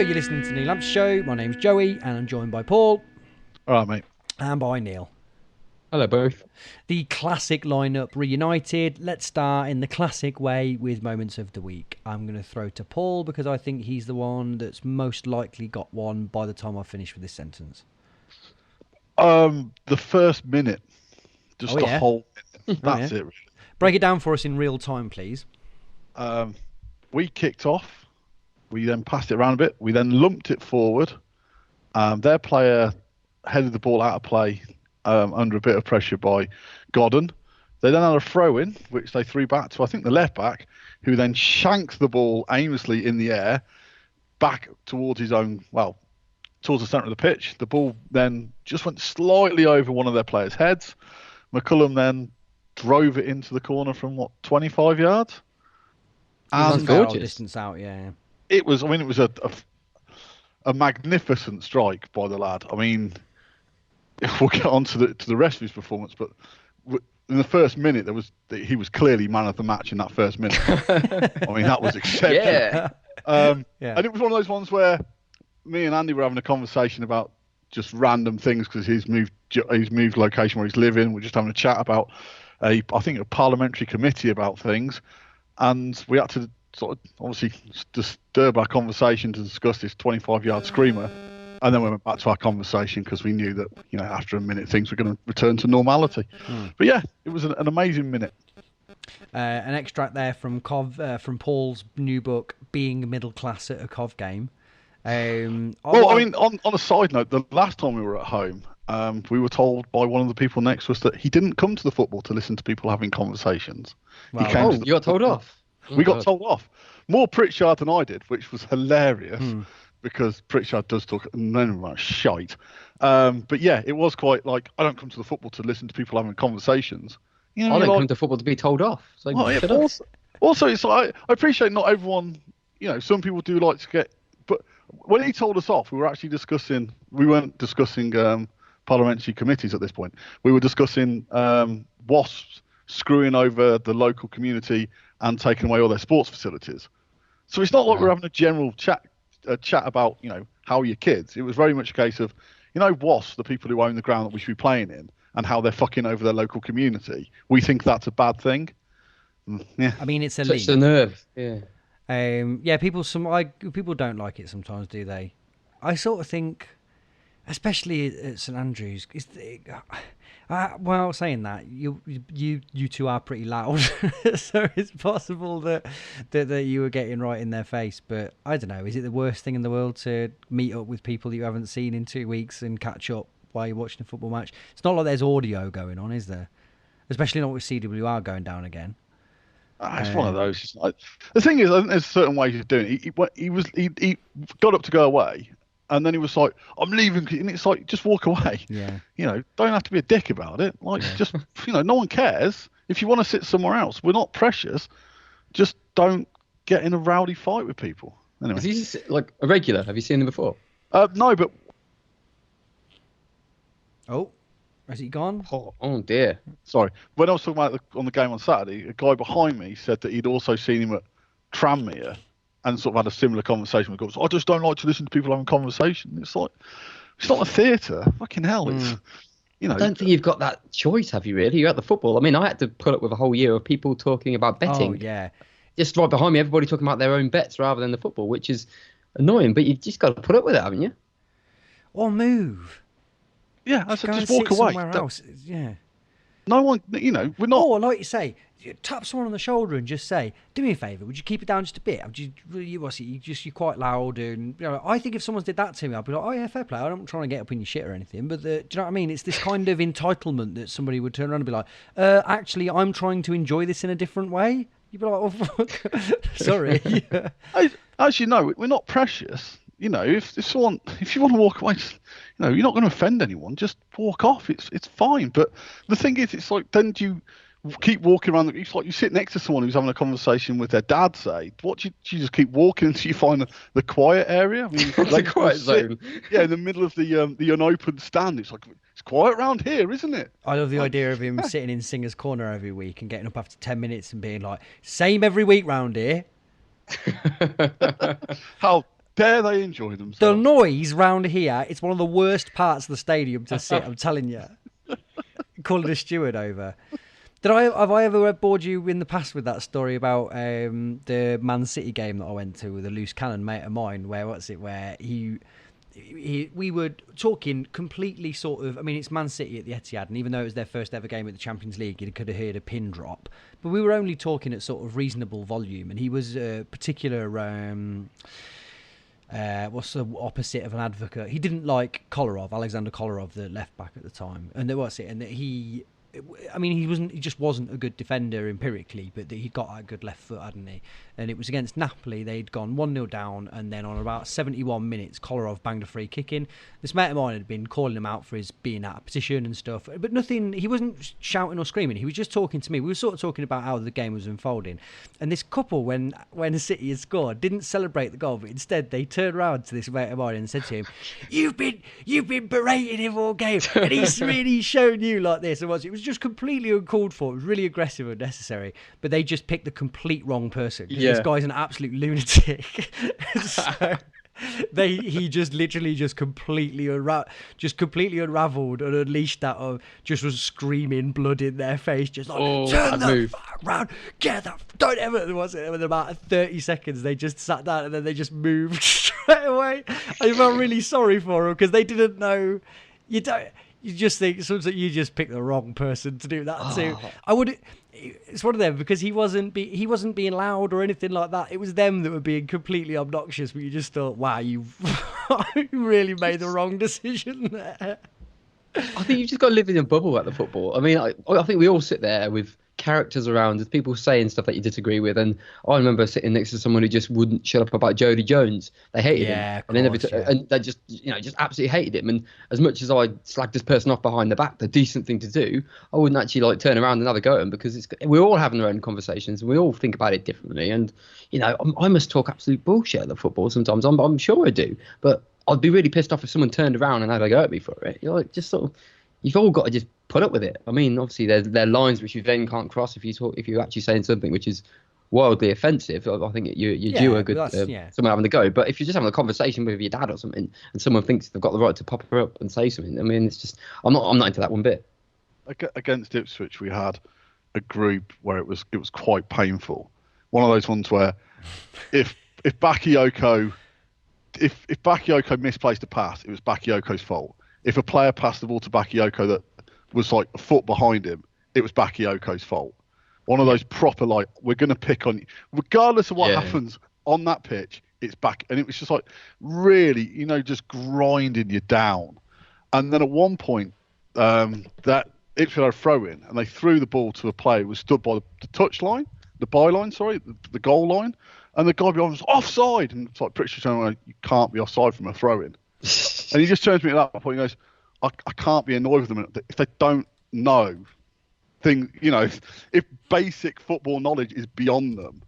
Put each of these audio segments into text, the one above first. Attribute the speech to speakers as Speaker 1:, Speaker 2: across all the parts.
Speaker 1: you're listening to Neil Lamp's show. My name's Joey, and I'm joined by Paul.
Speaker 2: All right, mate.
Speaker 1: And by Neil.
Speaker 3: Hello, both.
Speaker 1: The classic lineup reunited. Let's start in the classic way with moments of the week. I'm going to throw to Paul because I think he's the one that's most likely got one by the time I finish with this sentence.
Speaker 2: The first minute, just the whole minute. That's it. Really.
Speaker 1: Break it down for us in real time, please.
Speaker 2: We kicked off. We then passed it around a bit. We then lumped it forward. Their player headed the ball out of play under a bit of pressure by Godden. They then had a throw-in, which they threw back to, I think, the left-back, who then shanked the ball aimlessly in the air back towards his own, towards the centre of the pitch. The ball then just went slightly over one of their players' heads. McCullum then drove it into the corner from, 25 yards?
Speaker 1: And gorgeous distance out, yeah.
Speaker 2: It was a magnificent strike by the lad. I mean, we'll get on to the rest of his performance, but in the first minute, he was clearly man of the match in that first minute. I mean, that was exceptional.
Speaker 3: Yeah.
Speaker 2: And it was one of those ones where me and Andy were having a conversation about just random things because he's moved location where he's living. We're just having a chat about a parliamentary committee about things, and we had to sort of obviously disturb our conversation to discuss this 25-yard screamer, and then we went back to our conversation because we knew that after a minute things were going to return to normality. But yeah, it was an amazing minute.
Speaker 1: An extract there from from Paul's new book, Being Middle Class at a Cov Game. On
Speaker 2: a side note, the last time we were at home, we were told by one of the people next to us that he didn't come to the football to listen to people having conversations.
Speaker 1: Wow.
Speaker 3: You got told off?
Speaker 2: We got told off. More Pritchard than I did, which was hilarious because Pritchard does talk about shite. But yeah, it was quite like, I don't come to the football to listen to people having conversations.
Speaker 3: I don't come to football to be told off. So
Speaker 2: also, it's like, I appreciate not everyone, some people do like to get, but when he told us off, we weren't discussing parliamentary committees at this point. We were discussing WASPs screwing over the local community and taking away all their sports facilities. So it's not like we're having a general chat about, how are your kids? It was very much a case of, WASP, the people who own the ground that we should be playing in, and how they're fucking over their local community. We think that's a bad thing. Yeah.
Speaker 1: I mean, it's a
Speaker 3: Touch the nerve. Yeah.
Speaker 1: People don't like it sometimes, do they? I sort of think, especially at St Andrews, saying that, you two are pretty loud, so it's possible that you were getting right in their face. But I don't know, is it the worst thing in the world to meet up with people that you haven't seen in 2 weeks and catch up while you're watching a football match? It's not like there's audio going on, is there? Especially not with CWR going down again.
Speaker 2: It's one of those. The thing is, I think there's certain ways of doing it. He got up to go away, and then he was like, "I'm leaving," and it's like, just walk away.
Speaker 1: Yeah.
Speaker 2: Don't have to be a dick about it. Like, just no one cares. If you want to sit somewhere else, we're not precious. Just don't get in a rowdy fight with people. Anyway,
Speaker 3: is he like a regular? Have you seen him before?
Speaker 2: No, but.
Speaker 1: Oh. Has he gone?
Speaker 3: Oh dear.
Speaker 2: Sorry. When I was talking about on the game on Saturday, a guy behind me said that he'd also seen him at Tranmere and sort of had a similar conversation with guys. I just don't like to listen to people having conversation. It's like, it's not a theatre. Fucking hell. It's,
Speaker 3: I don't think you've got that choice, have you really? You're at the football. I mean, I had to put up with a whole year of people talking about betting.
Speaker 1: Oh, yeah.
Speaker 3: Just right behind me, everybody talking about their own bets rather than the football, which is annoying, but you've just got to put up with it, haven't you?
Speaker 1: Or move.
Speaker 2: Yeah, I said, just walk away.
Speaker 1: Else. Yeah.
Speaker 2: No one, we're not.
Speaker 1: Or like you say, tap someone on the shoulder and just say, "Do me a favour, would you keep it down just a bit? You're quite loud, and I think if someone did that to me, I'd be like, oh yeah, fair play. I'm not trying to get up in your shit or anything, but do you know what I mean? It's this kind of entitlement that somebody would turn around and be like, actually, I'm trying to enjoy this in a different way. You'd be like, oh, fuck. Sorry.
Speaker 2: As you know, we're not precious. If you want to walk away, you're not going to offend anyone. Just walk off. It's fine. But the thing is, it's like, then you keep walking around. It's like you sit next to someone who's having a conversation with their dad. Say, what do you just keep walking until you find the quiet area? I mean,
Speaker 3: the quiet zone.
Speaker 2: Yeah, in the middle of the unopened stand. It's like, it's quiet around here, isn't it?
Speaker 1: I love the idea of him sitting in Singer's Corner every week and getting up after 10 minutes and being like, same every week round here.
Speaker 2: How dare they enjoy
Speaker 1: The
Speaker 2: themselves?
Speaker 1: noise round here, it's one of the worst parts of the stadium to sit, I'm telling you. Calling a steward over. Have I ever bored you in the past with that story about the Man City game that I went to with a loose cannon mate of mine, where we were talking completely sort of, I mean, it's Man City at the Etihad, and even though it was their first ever game at the Champions League, you could have heard a pin drop, but we were only talking at sort of reasonable volume, and he was a particular what's the opposite of an advocate? He didn't like Alexander Kolarov, the left back at the time, and he just wasn't a good defender empirically, but he got a good left foot, hadn't he? And it was against Napoli. They'd gone 1-0 down, and then on about 71 minutes, Kolarov banged a free kick in. This mate of mine had been calling him out for his being out of position and stuff, but nothing. He wasn't shouting or screaming. He was just talking to me. We were sort of talking about how the game was unfolding. And this couple, when City had scored, didn't celebrate the goal, but instead they turned around to this mate of mine and said to him, "You've been berating him all game, and he's really shown you like this." It was just completely uncalled for. It was really aggressive and unnecessary. But they just picked the complete wrong person. This guy's an absolute lunatic. So he just literally completely unraveled and unleashed that just was screaming blood in their face, just like, turn the fuck round, get that, don't ever. Was it within about 30 seconds they just sat down and then they just moved straight away. I felt really sorry for them because they didn't know. You just think sometimes you just pick the wrong person to do that too. It's one of them because he wasn't being loud or anything like that. It was them that were being completely obnoxious. But you just thought, wow, you really made the wrong decision there.
Speaker 3: I think you've just got to live in a bubble at the football. I mean, I think we all sit there with characters around, with people saying stuff that you disagree with. And I remember sitting next to someone who just wouldn't shut up about Jody Jones. They hated him, and they just absolutely hated him. And as much as I slagged this person off behind the back, the decent thing to do, I wouldn't actually turn around and have a go at him because we're all having our own conversations and we all think about it differently. And I must talk absolute bullshit at the football sometimes. I'm sure I do, but I'd be really pissed off if someone turned around and had a go at me for it. Just sort of, you've all got to just put up with it. I mean, obviously there are lines which you then can't cross if you're actually saying something which is wildly offensive. I think you're due a good someone having a go. But if you're just having a conversation with your dad or something, and someone thinks they've got the right to pop her up and say something, I mean, it's just I'm not into that one bit.
Speaker 2: Against Ipswich, we had a group where it was quite painful. One of those ones where if Bakayoko misplaced a pass, it was Bakayoko's fault. If a player passed the ball to Bakayoko that was like a foot behind him, it was Bakayoko's fault. One of those proper, we're going to pick on you. Regardless of what happens on that pitch, it's back. And it was just really, just grinding you down. And then at one point, that Ipswich had a throw in, and they threw the ball to a player who was stood by the touch line, the byline, the goal line. And the guy behind was offside. And it's like, pretty sure you can't be offside from a throw in. And he just turns to me at that point and goes, I can't be annoyed with them if they don't know things. If basic football knowledge is beyond them,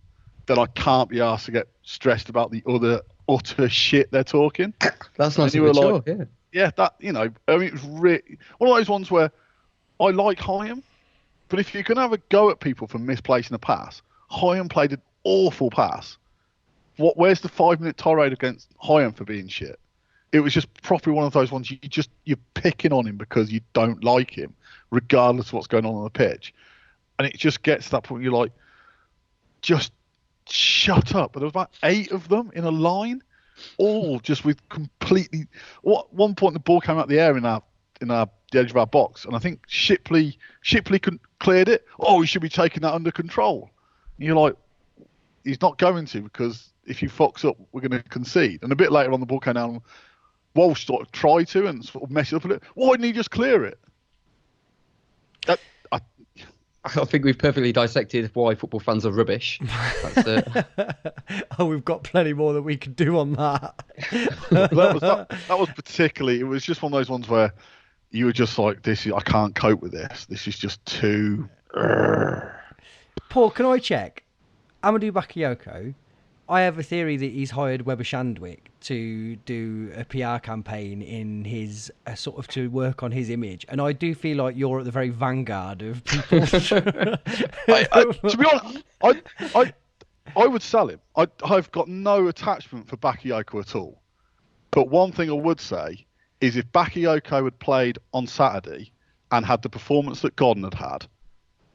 Speaker 2: then I can't be asked to get stressed about the other utter shit they're talking.
Speaker 3: That's nice and mature,
Speaker 2: yeah. That I mean, it was really one of those ones where I like Hyam, but if you're gonna have a go at people for misplacing a pass, Hyam played an awful pass. Where's the 5-minute tirade against Hyam for being shit? It was just properly one of those ones you're picking on him because you don't like him, regardless of what's going on the pitch. And it just gets to that point where you're like, just shut up. But there was about 8 of them in a line, all just with completely. At one point, the ball came out of the air in the edge of our box, and I think Shipley cleared it. Oh, he should be taking that under control. And you're like, he's not going to, because if he fucks up, we're going to concede. And a bit later on, the ball came down. Walsh sort of tried to and sort of mess it up a little. Why didn't he just clear it?
Speaker 3: I think we've perfectly dissected why football fans are rubbish.
Speaker 1: We've got plenty more that we could do on that.
Speaker 2: that was particularly. It was just one of those ones where you were just like, I can't cope with this. This is just too.
Speaker 1: Paul, can I check? Amadou Bakayoko, I have a theory that he's hired Weber Shandwick to do a PR campaign in his sort of to work on his image, and I do feel like you're at the very vanguard of people.
Speaker 2: To be honest, I would sell him. I've got no attachment for Bakayoko at all. But one thing I would say is if Bakayoko had played on Saturday and had the performance that Godden had,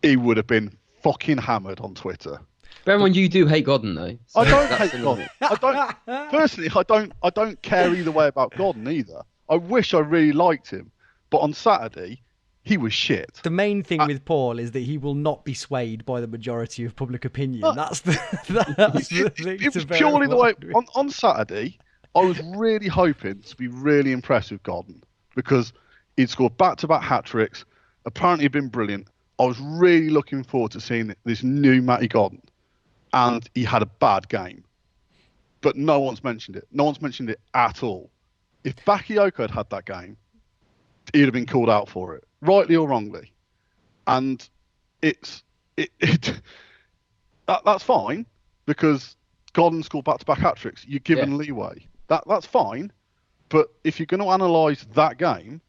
Speaker 2: he would have been fucking hammered on Twitter.
Speaker 3: Bear in mind, you do hate Godden, though. So
Speaker 2: I don't hate Godden. Personally, I don't care either way about Godden either. I wish I really liked him, but on Saturday, he was shit.
Speaker 1: The main thing with Paul is that he will not be swayed by the majority of public opinion. That's the thing.
Speaker 2: It was purely the way on Saturday. I was really hoping to be really impressed with Godden because he'd scored back-to-back hat-tricks. Apparently, he'd been brilliant. I was really looking forward to seeing this new Matty Godden, and he had a bad game. But no one's mentioned it. No one's mentioned it at all. If Bakayoko had that game, he'd have been called out for it, rightly or wrongly. And that's fine because Godden scored back-to-back hat-tricks. You're given leeway. That's fine. But if you're going to analyse that game,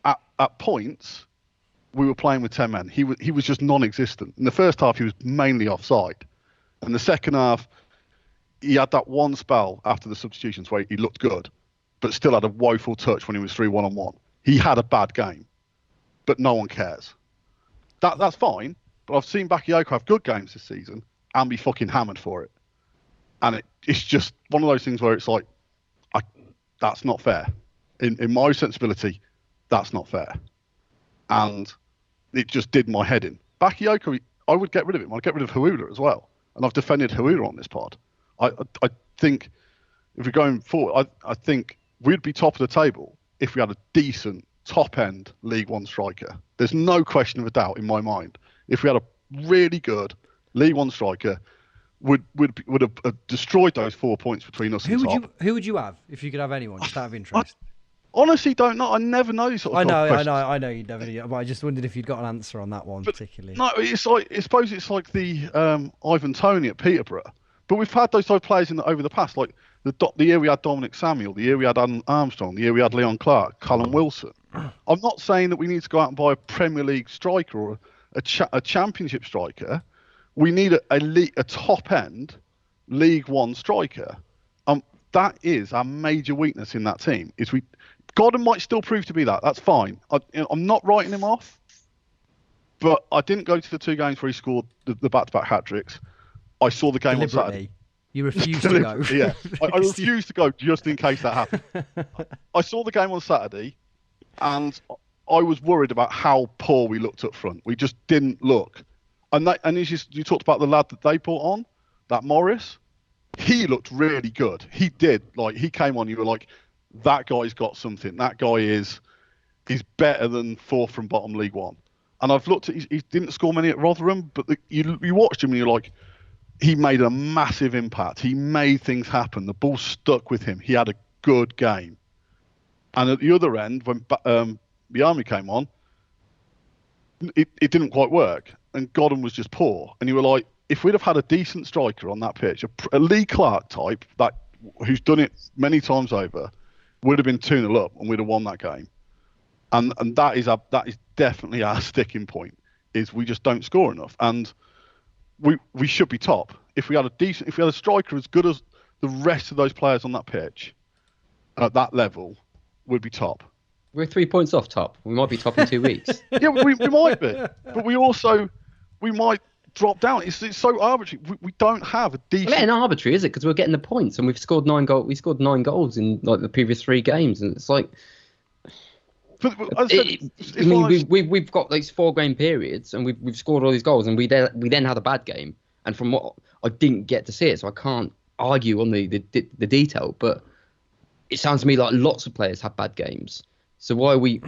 Speaker 2: at points, we were playing with 10 men. He was just non-existent. In the first half, he was mainly offside. In the second half, he had that one spell after the substitutions where he looked good, but still had a woeful touch when he was 3-1-on-1. He had a bad game, but no one cares. That's fine, but I've seen Bakayoko have good games this season and be fucking hammered for it. And it's just one of those things where it's like, that's not fair. In my sensibility, that's not fair. And it just did my head in. Bakayoko, I would get rid of him. I'd get rid of Hawula as well. And I've defended Hawula on this pod. I think if we're going forward, I think we'd be top of the table if we had a decent top-end League One striker. There's no question of a doubt in my mind. If we had a really good League One striker, would have destroyed those 4 points between us and top.
Speaker 1: Who would you have if you could have anyone, just out of interest?
Speaker 2: I honestly don't know. I never know these sort of questions.
Speaker 1: I know you never do. But I just wondered if you'd got an answer on that one particularly.
Speaker 2: No, it's like I suppose it's like the Ivan Toney at Peterborough. But we've had those type of players over the past, like the year we had Dominic Samuel, the year we had Adam Armstrong, the year we had Leon Clark, Callum Wilson. I'm not saying that we need to go out and buy a Premier League striker or a Championship striker. We need a top-end League One striker. That is our major weakness in that team. Godden might still prove to be that. That's fine. I'm not writing him off, but I didn't go to the 2 games where he scored the back-to-back hat-tricks. I saw the game on Saturday.
Speaker 1: You refused to go.
Speaker 2: Yeah, I refused to go just in case that happened. I saw the game on Saturday, and I was worried about how poor we looked up front. We just didn't look. And you talked about the lad that they brought on, that Morris. He looked really good. He did. Like, he came on, you were like, that guy's got something. That guy is better than fourth from bottom League One. And I've looked at, he didn't score many at Rotherham, but you watched him and you're like, he made a massive impact. He made things happen. The ball stuck with him. He had a good game. And at the other end, when Biami came on, it didn't quite work. And Godden was just poor. And you were like, if we'd have had a decent striker on that pitch, a Lee Clark type, who's done it many times over, would have been 2-0 up and we'd have won that game. And that is definitely our sticking point, is we just don't score enough. And we should be top. If we had a striker as good as the rest of those players on that pitch at that level, we'd be top.
Speaker 3: We're 3 points off top. We might be top in 2 weeks.
Speaker 2: Yeah, we might be. But we might drop down. It's so arbitrary. We don't have a decent...
Speaker 3: Well, it ain't arbitrary, is it? Because we're getting the points and we've scored 9 goals. We scored 9 goals in like the previous 3 games. And it's like...
Speaker 2: But
Speaker 3: we've got these 4-game periods and we've scored all these goals and we then had a bad game. And from what I didn't get to see it, so I can't argue on the detail. But it sounds to me like lots of players have bad games. So why we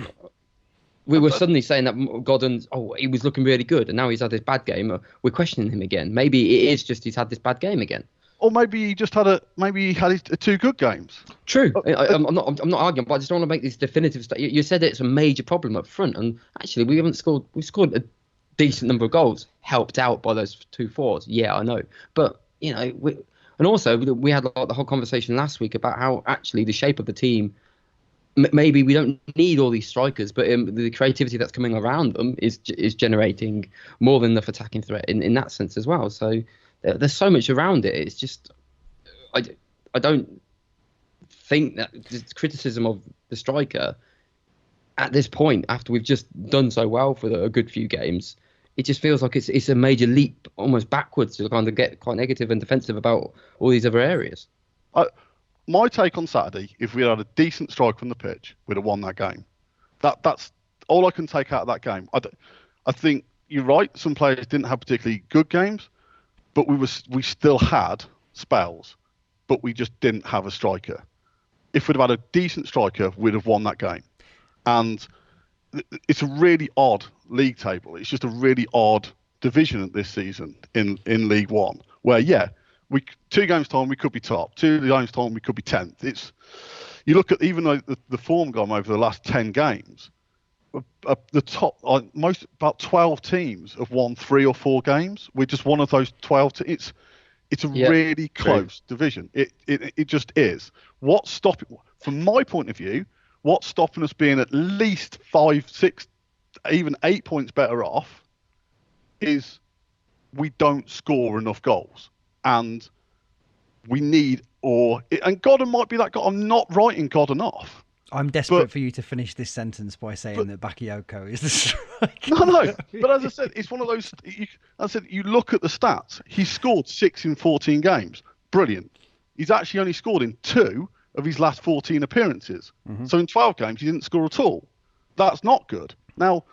Speaker 3: were suddenly saying that Godden, he was looking really good, and now he's had this bad game. We're questioning him again. Maybe it is just he's had this bad game again.
Speaker 2: Or maybe he had 2 good games.
Speaker 3: True. I'm not arguing, but I just don't want to make this definitive statement. You said it's a major problem up front, and actually we haven't scored. We've scored a decent number of goals, helped out by those 2 4s. Yeah, I know, but and also we had like the whole conversation last week about how actually the shape of the team. Maybe we don't need all these strikers, but the creativity that's coming around them is generating more than enough attacking threat in that sense as well. So There's so much around it. It's just I don't think that the criticism of the striker at this point, after we've just done so well for a good few games, it just feels like it's a major leap almost backwards to kind of get quite negative and defensive about all these other areas.
Speaker 2: My take on Saturday, if we had a decent striker on the pitch, we'd have won that game. That's all I can take out of that game. I think you're right. Some players didn't have particularly good games, but we still had spells, but we just didn't have a striker. If we'd have had a decent striker, we'd have won that game. And it's a really odd league table. It's just a really odd division this season in League One, where, we 2 games time we could be top, 2 games time we could be 10th. You look at even though the form gone over the last 10 games, the top about 12 teams have won 3 or 4 games. We're just one of those 12. It's a really close division. It just is. What's stopping? From my point of view, what's stopping us being at least 5, 6, even 8 points better off is we don't score enough goals. And we need, and Godden might be that guy. I'm not writing Godden off.
Speaker 1: I'm desperate for you to finish this sentence by saying that Bakayoko is the striker.
Speaker 2: No. But as I said, it's one of those. You look at the stats. He scored 6 in 14 games. Brilliant. He's actually only scored in 2 of his last 14 appearances. Mm-hmm. So in 12 games, he didn't score at all. That's not good. Now,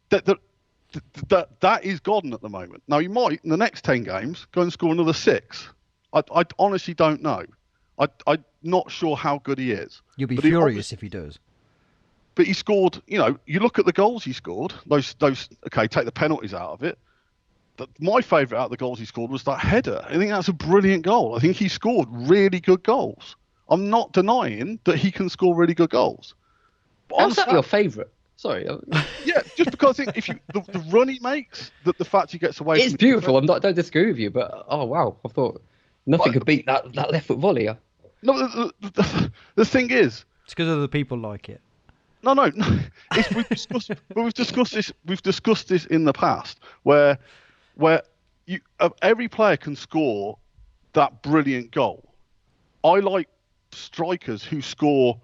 Speaker 2: that is Godden at the moment. Now, he might, in the next 10 games, go and score another 6. I honestly don't know. I'm not sure how good he is.
Speaker 1: You'll be furious if he does.
Speaker 2: But he scored, you look at the goals he scored, those okay, take the penalties out of it. My favourite out of the goals he scored was that header. I think that's a brilliant goal. I think he scored really good goals. I'm not denying that he can score really good goals.
Speaker 3: How's that your favourite? Sorry.
Speaker 2: Yeah, just because I think if the run he makes, the fact he gets away.
Speaker 3: It's beautiful. I don't disagree with you, but oh wow, I thought nothing could beat that left foot volley.
Speaker 2: No, the thing is,
Speaker 1: it's because other people like it.
Speaker 2: No. We've discussed this in the past, where every player can score that brilliant goal. I like strikers who score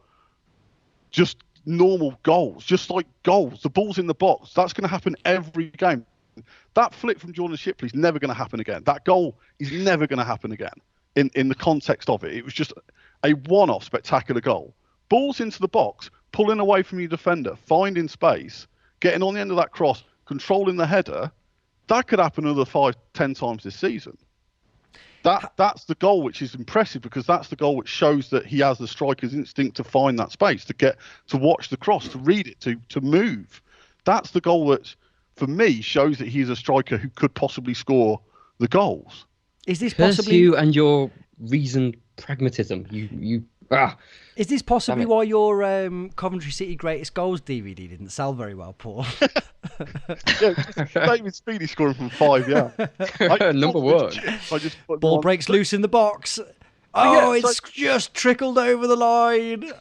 Speaker 2: just normal goals, just like goals. The ball's in the box. That's going to happen every game. That flick from Jordan Shipley is never going to happen again. That goal is never going to happen again in the context of it. It was just a one-off spectacular goal. Balls into the box, pulling away from your defender, finding space, getting on the end of that cross, controlling the header. That could happen another 5-10 times this season. That's the goal which is impressive, because that's the goal which shows that he has the striker's instinct to find that space, to watch the cross, to read it, to move. That's the goal that, for me, shows that he's a striker who could possibly score the goals.
Speaker 1: Is this possibly
Speaker 3: you and your reasoned pragmatism?
Speaker 1: Is this possibly why your Coventry City Greatest Goals DVD didn't sell very well, Paul?
Speaker 2: David Speedy scoring from 5 yards.
Speaker 3: Number one.
Speaker 1: Ball breaks loose in the box. Oh, it's just trickled over the line.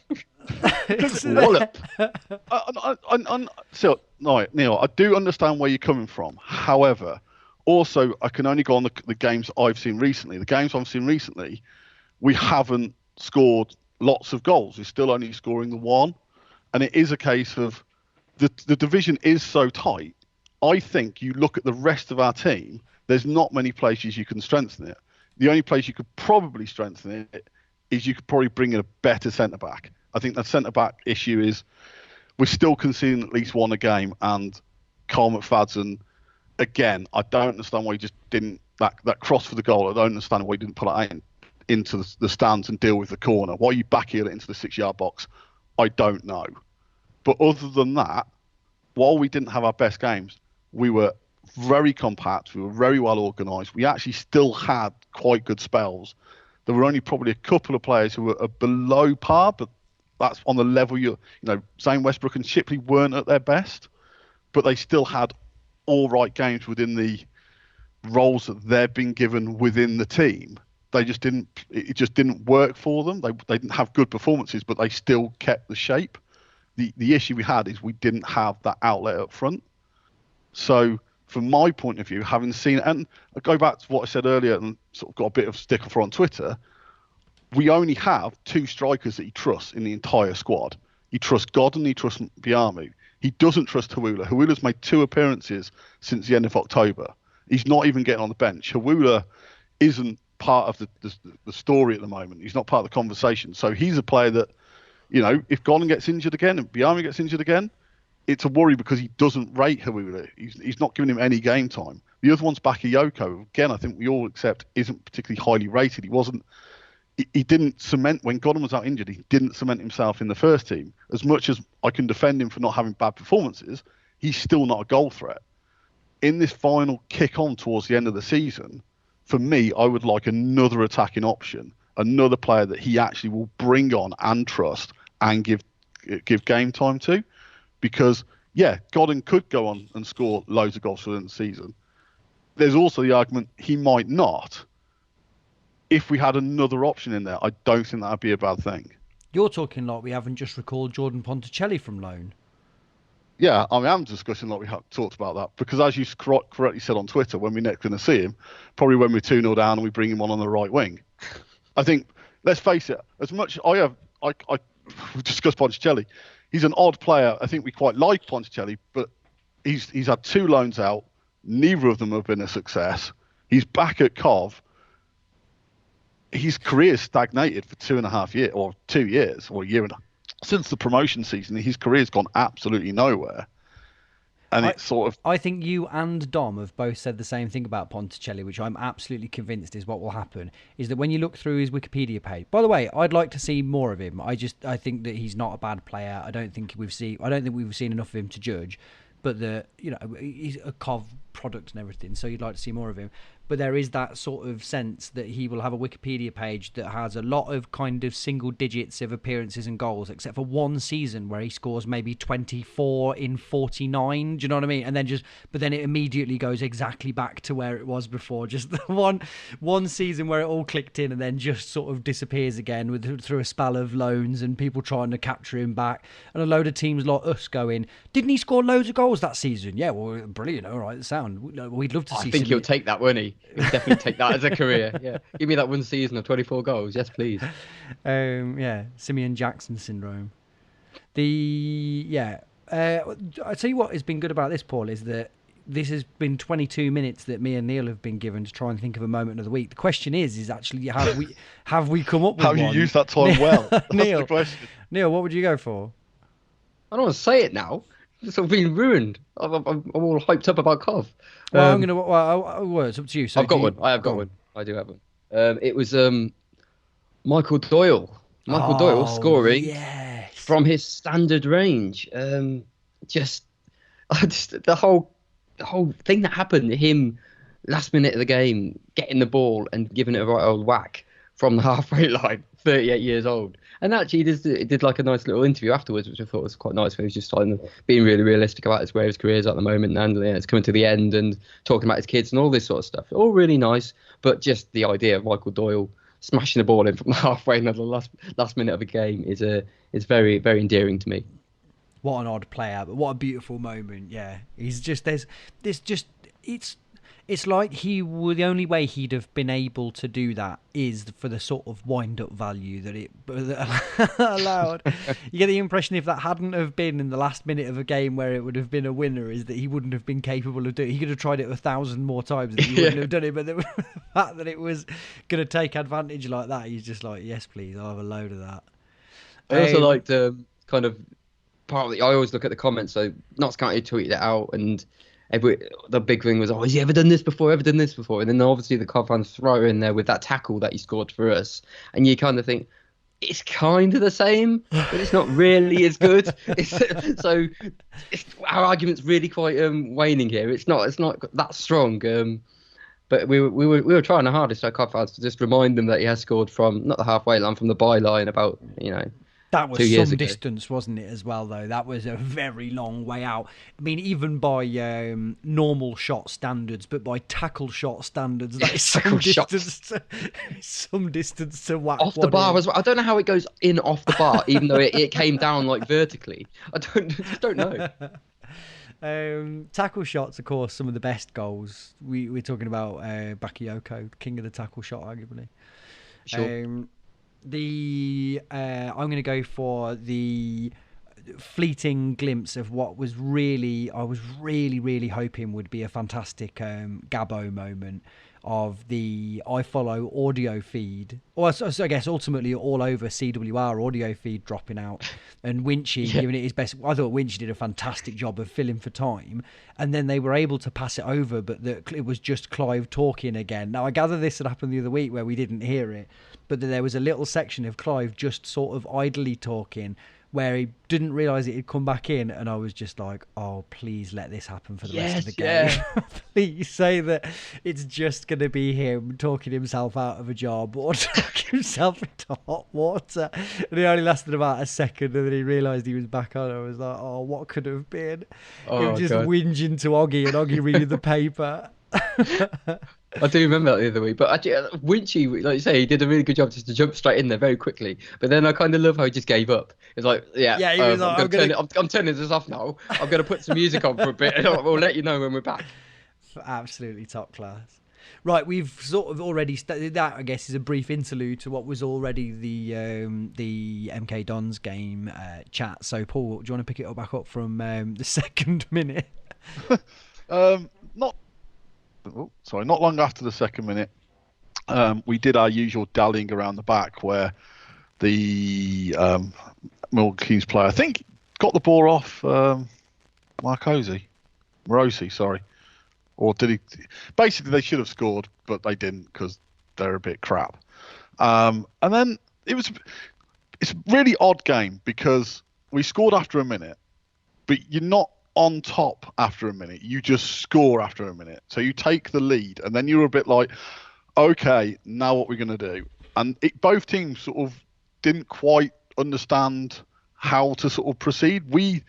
Speaker 2: So, Neil, I do understand where you're coming from. However, also, I can only go on the games I've seen recently. The games I've seen recently, we haven't scored lots of goals. We're still only scoring the 1. And it is a case of the division is so tight. I think you look at the rest of our team, there's not many places you can strengthen it. The only place you could probably strengthen it is you could probably bring in a better centre-back. I think that centre-back issue is we're still conceding at least 1 a game, and Carl McFadden, again, I don't understand why he just didn't, that cross for the goal, I don't understand why he didn't put it into the stands and deal with the corner. Why you backheel it into the 6-yard box, I don't know. But other than that, while we didn't have our best games, we were very compact, we were very well organised, we actually still had quite good spells. There were only probably a couple of players who were below par, but that's on the level Zane Westbrook and Shipley weren't at their best, but they still had all right games within the roles that they've been given within the team. It just didn't work for them. They didn't have good performances, but they still kept the shape. The issue we had is we didn't have that outlet up front. So from my point of view, having seen, and I go back to what I said earlier and sort of got a bit of sticker for on Twitter, we only have 2 strikers that he trusts in the entire squad. He trusts Godden, he trusts Biamu. He doesn't trust Hawula. Hawula's made 2 appearances since the end of October. He's not even getting on the bench. Hawula isn't part of the story at the moment. He's not part of the conversation. So he's a player that, if Godden gets injured again and Biamu gets injured again, it's a worry because he doesn't rate Hawula. He's not giving him any game time. The other one's Bakayoko. Again, I think we all accept isn't particularly highly rated. He didn't cement, when Godden was out injured, he didn't cement himself in the first team. As much as I can defend him for not having bad performances, he's still not a goal threat. In this final kick on towards the end of the season, for me, I would like another attacking option, another player that he actually will bring on and trust and give game time to. Because, Godden could go on and score loads of goals for the season. There's also the argument he might not. If we had another option in there, I don't think that would be a bad thing.
Speaker 1: You're talking like we haven't just recalled Jordan Ponticelli from loan.
Speaker 2: Yeah, I'm discussing like we have talked about that. Because as you correctly said on Twitter, when we're next going to see him, probably when we're 2-0 down and we bring him on the right wing. I think, let's face it, as much I discussed Ponticelli. He's an odd player. I think we quite like Ponticelli, but he's had 2 loans out. Neither of them have been a success. He's back at Cov. His career stagnated for 2.5 years, or 2 years, or a year and a half. Since the promotion season, his career's gone absolutely nowhere. And it's sort of...
Speaker 1: I think you and Dom have both said the same thing about Ponticelli, which I'm absolutely convinced is what will happen, is that when you look through his Wikipedia page... By the way, I'd like to see more of him. I think that he's not a bad player. I don't think we've seen enough of him to judge. But he's a Cov product and everything, so you'd like to see more of him. But there is that sort of sense that he will have a Wikipedia page that has a lot of kind of single digits of appearances and goals, except for one season where he scores maybe 24 in 49. Do you know what I mean? And then but then it immediately goes exactly back to where it was before. Just the one season where it all clicked in and then just sort of disappears again through a spell of loans and people trying to capture him back. And a load of teams like us going, didn't he score loads of goals that season? Yeah, well, brilliant. All right, sound. We'd love to see.
Speaker 3: I think he'll take that, won't he? He'll definitely take that as a career. Yeah, give me that one season of 24 goals. Yes, please.
Speaker 1: Simeon Jackson syndrome. I tell you what has been good about this, Paul, is that this has been 22 minutes that me and Neil have been given to try and think of a moment of the week. The question is actually have we come up with one?
Speaker 2: How you use that time well? That's
Speaker 1: Neil,
Speaker 2: the question.
Speaker 1: Neil, what would you go for?
Speaker 3: I don't want to say it now. It's sort of been ruined. I'm all hyped up about Cov.
Speaker 1: It's up to you. So
Speaker 3: I've got one. I have got one. I do have one. It was Michael Doyle. Doyle scoring from his standard range. Just the whole thing that happened. Him last minute of the game getting the ball and giving it a right old whack from the halfway line. 38 years old. And actually he did like a nice little interview afterwards, which I thought was quite nice, where he was just being really realistic about where his career is at the moment, and it's coming to the end, and talking about his kids and all this sort of stuff. All really nice, but just the idea of Michael Doyle smashing the ball in from the halfway line at the last minute of a game is very, very endearing to me.
Speaker 1: What an odd player, but what a beautiful moment. Yeah, he's just it's like the only way he'd have been able to do that is for the sort of wind-up value that it allowed. You get the impression if that hadn't have been in the last minute of a game where it would have been a winner, is that he wouldn't have been capable of doing it. He could have tried it 1,000 more times and he wouldn't have done it. But the fact that it was going to take advantage like that, he's just like, yes, please, I'll have a load of that.
Speaker 3: I also liked kind of partly. I always look at the comments. So Notts County tweeted it out, and the big thing was, has he ever done this before? And then obviously the Cov fans throw in there with that tackle that he scored for us, and you kind of think it's kind of the same, but it's not really as good. Our argument's really quite waning here. It's not that strong. But we were trying our hardest, our Cov fans, to just remind them that he has scored from not the halfway line, from the byline about
Speaker 1: That was some distance, wasn't it, as well, though? That was a very long way out. I mean, even by normal shot standards, but by tackle shot standards, that is some distance to whack
Speaker 3: off the bar as well. I don't know how it goes in off the bar, even though it came down like vertically. I don't know.
Speaker 1: Tackle shots, of course, some of the best goals. We're talking about Bakayoko, king of the tackle shot, arguably.
Speaker 3: Sure.
Speaker 1: I'm going to go for the fleeting glimpse of what was really, I was really hoping would be a fantastic Gabbo moment of the iFollow audio feed, or so I guess ultimately all over CWR audio feed dropping out, and Winchy giving it his best. I thought Winchy did a fantastic job of filling for time, and then they were able to pass it over, but it was just Clive talking again. Now I gather this had happened the other week where we didn't hear it, but there was a little section of Clive just sort of idly talking, where he didn't realise it had come back in, and I was just like, oh, please let this happen for the rest of the game.
Speaker 3: Yeah.
Speaker 1: Please say that it's just going to be him talking himself out of a job or talking himself into hot water. And it only lasted about a second, and then he realised he was back on. I was like, oh, what could have been? Him just whinging to Oggy, and Oggy reading the paper.
Speaker 3: I do remember that the other week, but actually, Winchy, like you say, he did a really good job just to jump straight in there very quickly. But then I kind of love how he just gave up. It's like, he was like, I'm turning this off now. I'm going to put some music on for a bit, and we'll let you know when we're back.
Speaker 1: Absolutely top class. Right, we've sort of already that. I guess is a brief interlude to what was already the MK Dons game chat. So, Paul, do you want to pick it back up from the second minute?
Speaker 2: Not long after the second minute, we did our usual dallying around the back where the Milton Keynes player, I think, got the ball off Morosi, sorry. Or did he? Basically, they should have scored, but they didn't because they're a bit crap. And then it's a really odd game because we scored after a minute, but you're not on top after a minute. You just score after a minute. So you take the lead, and then you're a bit like, okay, now what we're going to do? And both teams sort of didn't quite understand how to sort of proceed. We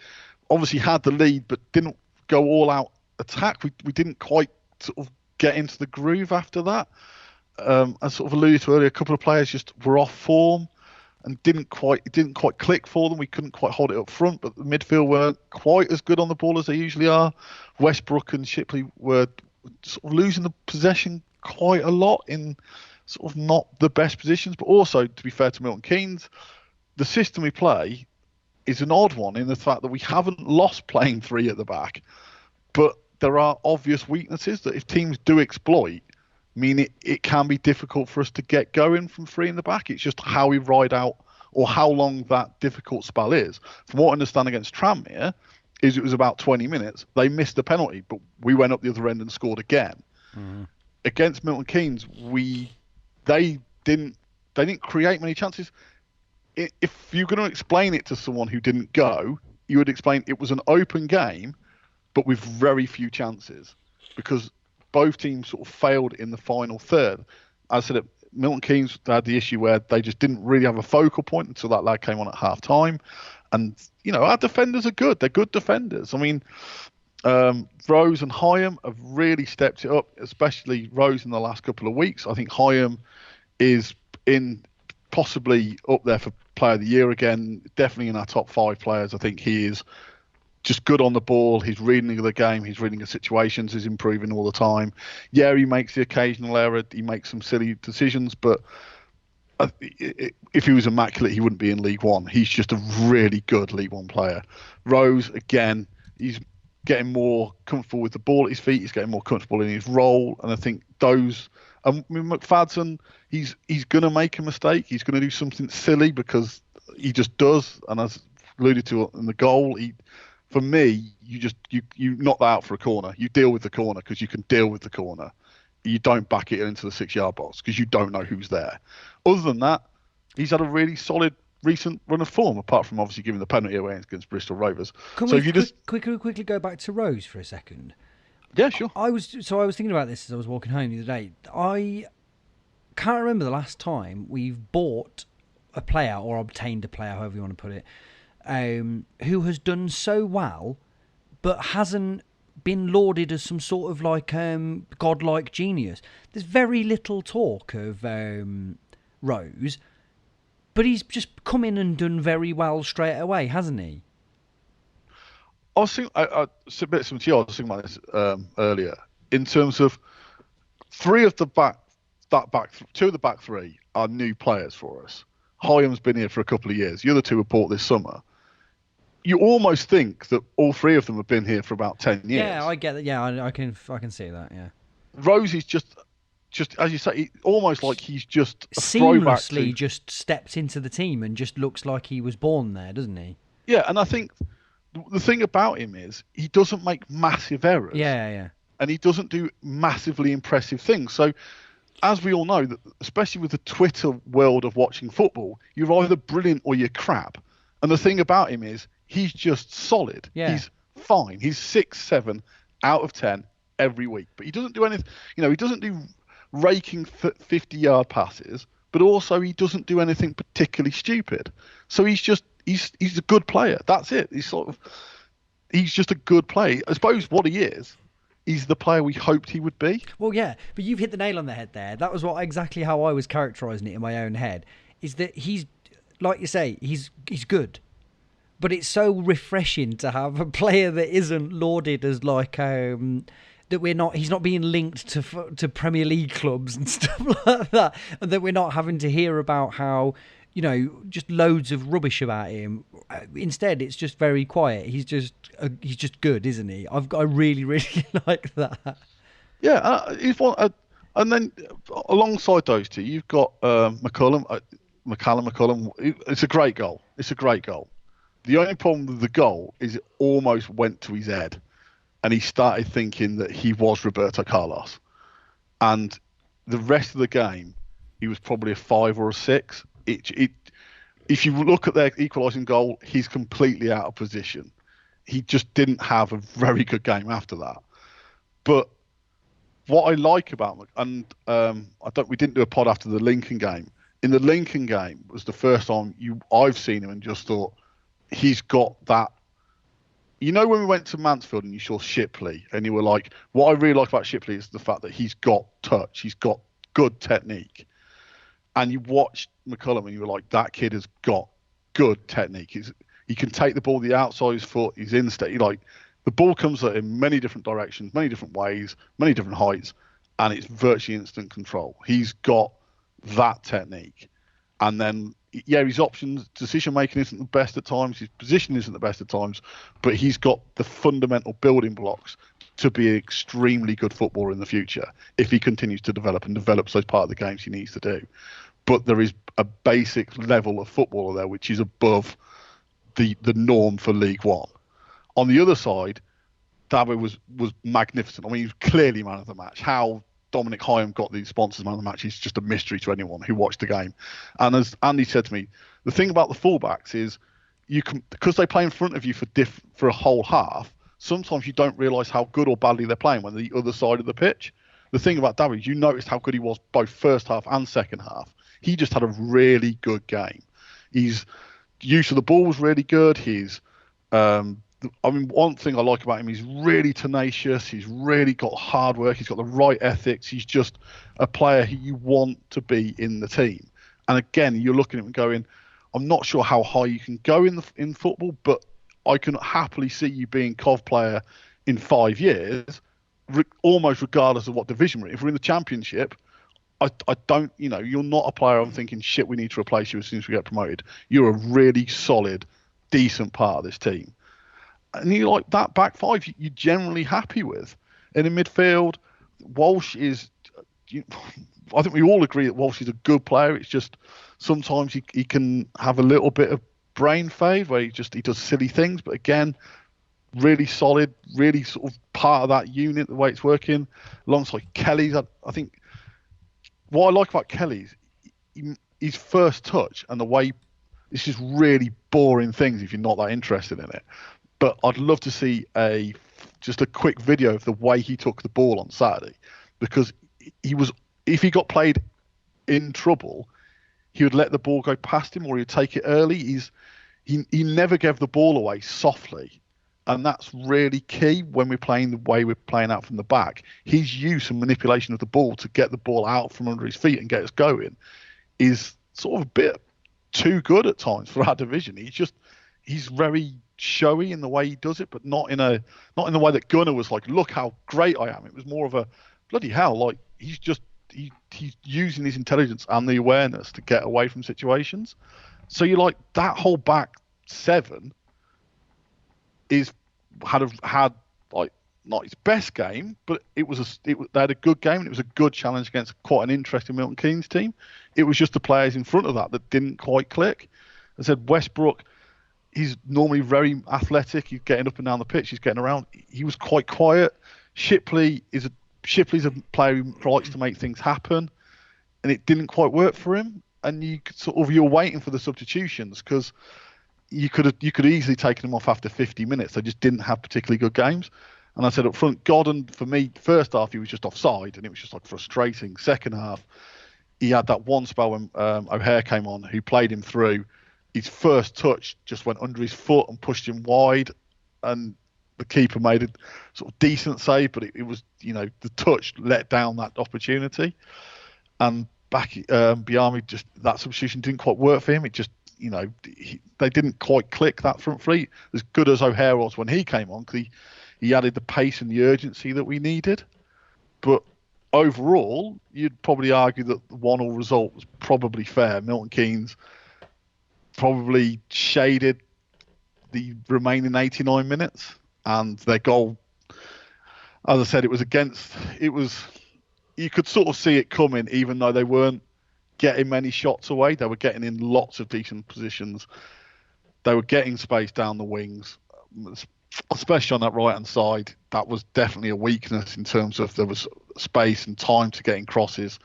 Speaker 2: obviously had the lead, but didn't go all out attack. We didn't quite sort of get into the groove after that. As sort of alluded to earlier, a couple of players just were off form and it didn't quite click for them. We couldn't quite hold it up front, but the midfield weren't quite as good on the ball as they usually are. Westbrook and Shipley were sort of losing the possession quite a lot in sort of not the best positions. But also, to be fair to Milton Keynes, the system we play is an odd one in the fact that we haven't lost playing three at the back, but there are obvious weaknesses that if teams do exploit, mean it can be difficult for us to get going from three in the back. It's just how we ride out or how long that difficult spell is. From what I understand against Tranmere, is it was about 20 minutes. They missed the penalty, but we went up the other end and scored again. Mm-hmm. Against Milton Keynes, they didn't create many chances. If you're going to explain it to someone who didn't go, you would explain it was an open game, but with very few chances, because both teams sort of failed in the final third. As I said, Milton Keynes had the issue where they just didn't really have a focal point until that lad came on at half time. And, our defenders are good. They're good defenders. I mean, Rose and Hyam have really stepped it up, especially Rose in the last couple of weeks. I think Hyam is possibly up there for Player of the Year again, definitely in our top 5 players. I think he is just good on the ball. He's reading the game. He's reading the situations. He's improving all the time. Yeah, he makes the occasional error. He makes some silly decisions, but if he was immaculate, he wouldn't be in League One. He's just a really good League One player. Rose, again, he's getting more comfortable with the ball at his feet. He's getting more comfortable in his role. And I think McFadden, he's going to make a mistake. He's going to do something silly because he just does. And as alluded to in the goal, for me, you knock that out for a corner. You deal with the corner because you can deal with the corner. You don't back it into the 6-yard box because you don't know who's there. Other than that, he's had a really solid recent run of form, apart from obviously giving the penalty away against Bristol Rovers.
Speaker 1: Can we quickly go back to Rose for a second?
Speaker 2: Yeah, sure.
Speaker 1: I was thinking about this as I was walking home the other day. I can't remember the last time we've bought a player or obtained a player, however you want to put it, who has done so well, but hasn't been lauded as some sort of like godlike genius. There's very little talk of Rose, but he's just come in and done very well straight away, hasn't he?
Speaker 2: I was thinking, it's a bit similar to you. I was thinking about this earlier in terms of two of the back three are new players for us. Hyam's been here for a couple of years. The other two were bought this summer. You almost think that all three of them have been here for about 10 years.
Speaker 1: Yeah, I get that. Yeah, I can see that. Yeah,
Speaker 2: Rosie's just as you say, almost like he's just a throwback
Speaker 1: seamlessly just steps into the team and just looks like he was born there, doesn't he?
Speaker 2: Yeah, and I think the thing about him is he doesn't make massive errors.
Speaker 1: Yeah.
Speaker 2: And he doesn't do massively impressive things. So, as we all know, that especially with the Twitter world of watching football, you're either brilliant or you're crap. And the thing about him is he's just solid.
Speaker 1: Yeah.
Speaker 2: He's fine. He's 6, 7 out of 10 every week. But he doesn't do anything. He doesn't do raking 50-yard passes, but also he doesn't do anything particularly stupid. So he's a good player. That's it. He's just a good player. I suppose what he is, he's the player we hoped he would be.
Speaker 1: Well, yeah, but you've hit the nail on the head there. That was exactly how I was characterising it in my own head. Is that he's, like you say, he's good, but it's so refreshing to have a player that isn't lauded as like that he's not being linked to Premier League clubs and stuff like that, and that we're not having to hear about how, just loads of rubbish about him. Instead, it's just very quiet. He's just good, isn't he? I really, really like that.
Speaker 2: Yeah, and then alongside those two, you've got McCallum. It's a great goal. The only problem with the goal is it almost went to his head, and he started thinking that he was Roberto Carlos. And the rest of the game, he was probably a 5 or a 6. If you look at their equalising goal, he's completely out of position. He just didn't have a very good game after that. But what I like about him, and we didn't do a pod after the Lincoln game. In the Lincoln game was the first time I've seen him and just thought he's got that. When we went to Mansfield and you saw Shipley and you were like, what I really like about Shipley is the fact that he's got touch, he's got good technique. And you watched McCullum and you were like, that kid has got good technique. He can take the ball the outside his foot. He's instant. The ball comes at him many different directions, many different ways, many different heights, and it's virtually instant control. He's got that technique. And then, his decision making isn't the best at times. His position isn't the best at times, but he's got the fundamental building blocks to be an extremely good footballer in the future if he continues to develop those part of the games he needs to do. But there is a basic level of footballer there which is above the norm for League One. On the other side, David was magnificent. I mean, he was clearly man of the match. How Dominic Hyam got the sponsors man of the match is just a mystery to anyone who watched the game. And as Andy said to me, the thing about the fullbacks is because they play in front of you for a whole half, sometimes you don't realise how good or badly they're playing when they're the other side of the pitch. The thing about David, you noticed how good he was both first half and second half. He just had a really good game. His use of the ball was really good. One thing I like about him, he's really tenacious. He's really got hard work. He's got the right ethics. He's just a player who you want to be in the team. And again, you're looking at him and going, I'm not sure how high you can go in football, but I can happily see you being Cov player in 5 years, almost regardless of what division we're in. If we're in the Championship, I don't, you're not a player I'm thinking, shit, we need to replace you as soon as we get promoted. You're a really solid, decent part of this team. And you like that back five, you're generally happy with. And in midfield, Walsh is, I think we all agree that Walsh is a good player. It's just sometimes he can have a little bit of brain fade where he does silly things. But again, really solid, really sort of part of that unit, the way it's working. Alongside Kelly's, I think what I like about Kelly's, his first touch and the way, it's just really boring things if you're not that interested in it. But I'd love to see just a quick video of the way he took the ball on Saturday, because if he got played in trouble, he would let the ball go past him or he'd take it early. He never gave the ball away softly. And that's really key when we're playing the way we're playing out from the back. His use and manipulation of the ball to get the ball out from under his feet and get us going is sort of a bit too good at times for our division. he's very showy in the way he does it, but not in the way that Gunnar was like, look how great I am. It was more of a bloody hell, like he's using his intelligence and the awareness to get away from situations. So you're like, that whole back seven had like not his best game, but they had a good game, and it was a good challenge against quite an interesting Milton Keynes team. It was just the players in front of that didn't quite click. I said Westbrook, he's normally very athletic. He's getting up and down the pitch. He's getting around. He was quite quiet. Shipley's a player who likes to make things happen, and it didn't quite work for him. And you're waiting for the substitutions, because you could easily taken him off after 50 minutes. They just didn't have particularly good games. And I said up front, Godden, for me, first half he was just offside, and it was just like frustrating. Second half, he had that one spell when O'Hare came on, who played him through. His first touch just went under his foot and pushed him wide, and the keeper made a sort of decent save, but it was, the touch let down that opportunity. And back Biami, just that substitution didn't quite work for him. It just, they didn't quite click that front three as good as O'Hare was when he came on, because he added the pace and the urgency that we needed. But overall, you'd probably argue that the 1-1 result was probably fair. Milton Keynes probably shaded the remaining 89 minutes, and their goal, as I said, you could sort of see it coming, even though they weren't getting many shots away. They were getting in lots of decent positions. They were getting space down the wings, especially on that right-hand side. That was definitely a weakness in terms of there was space and time to get in crosses.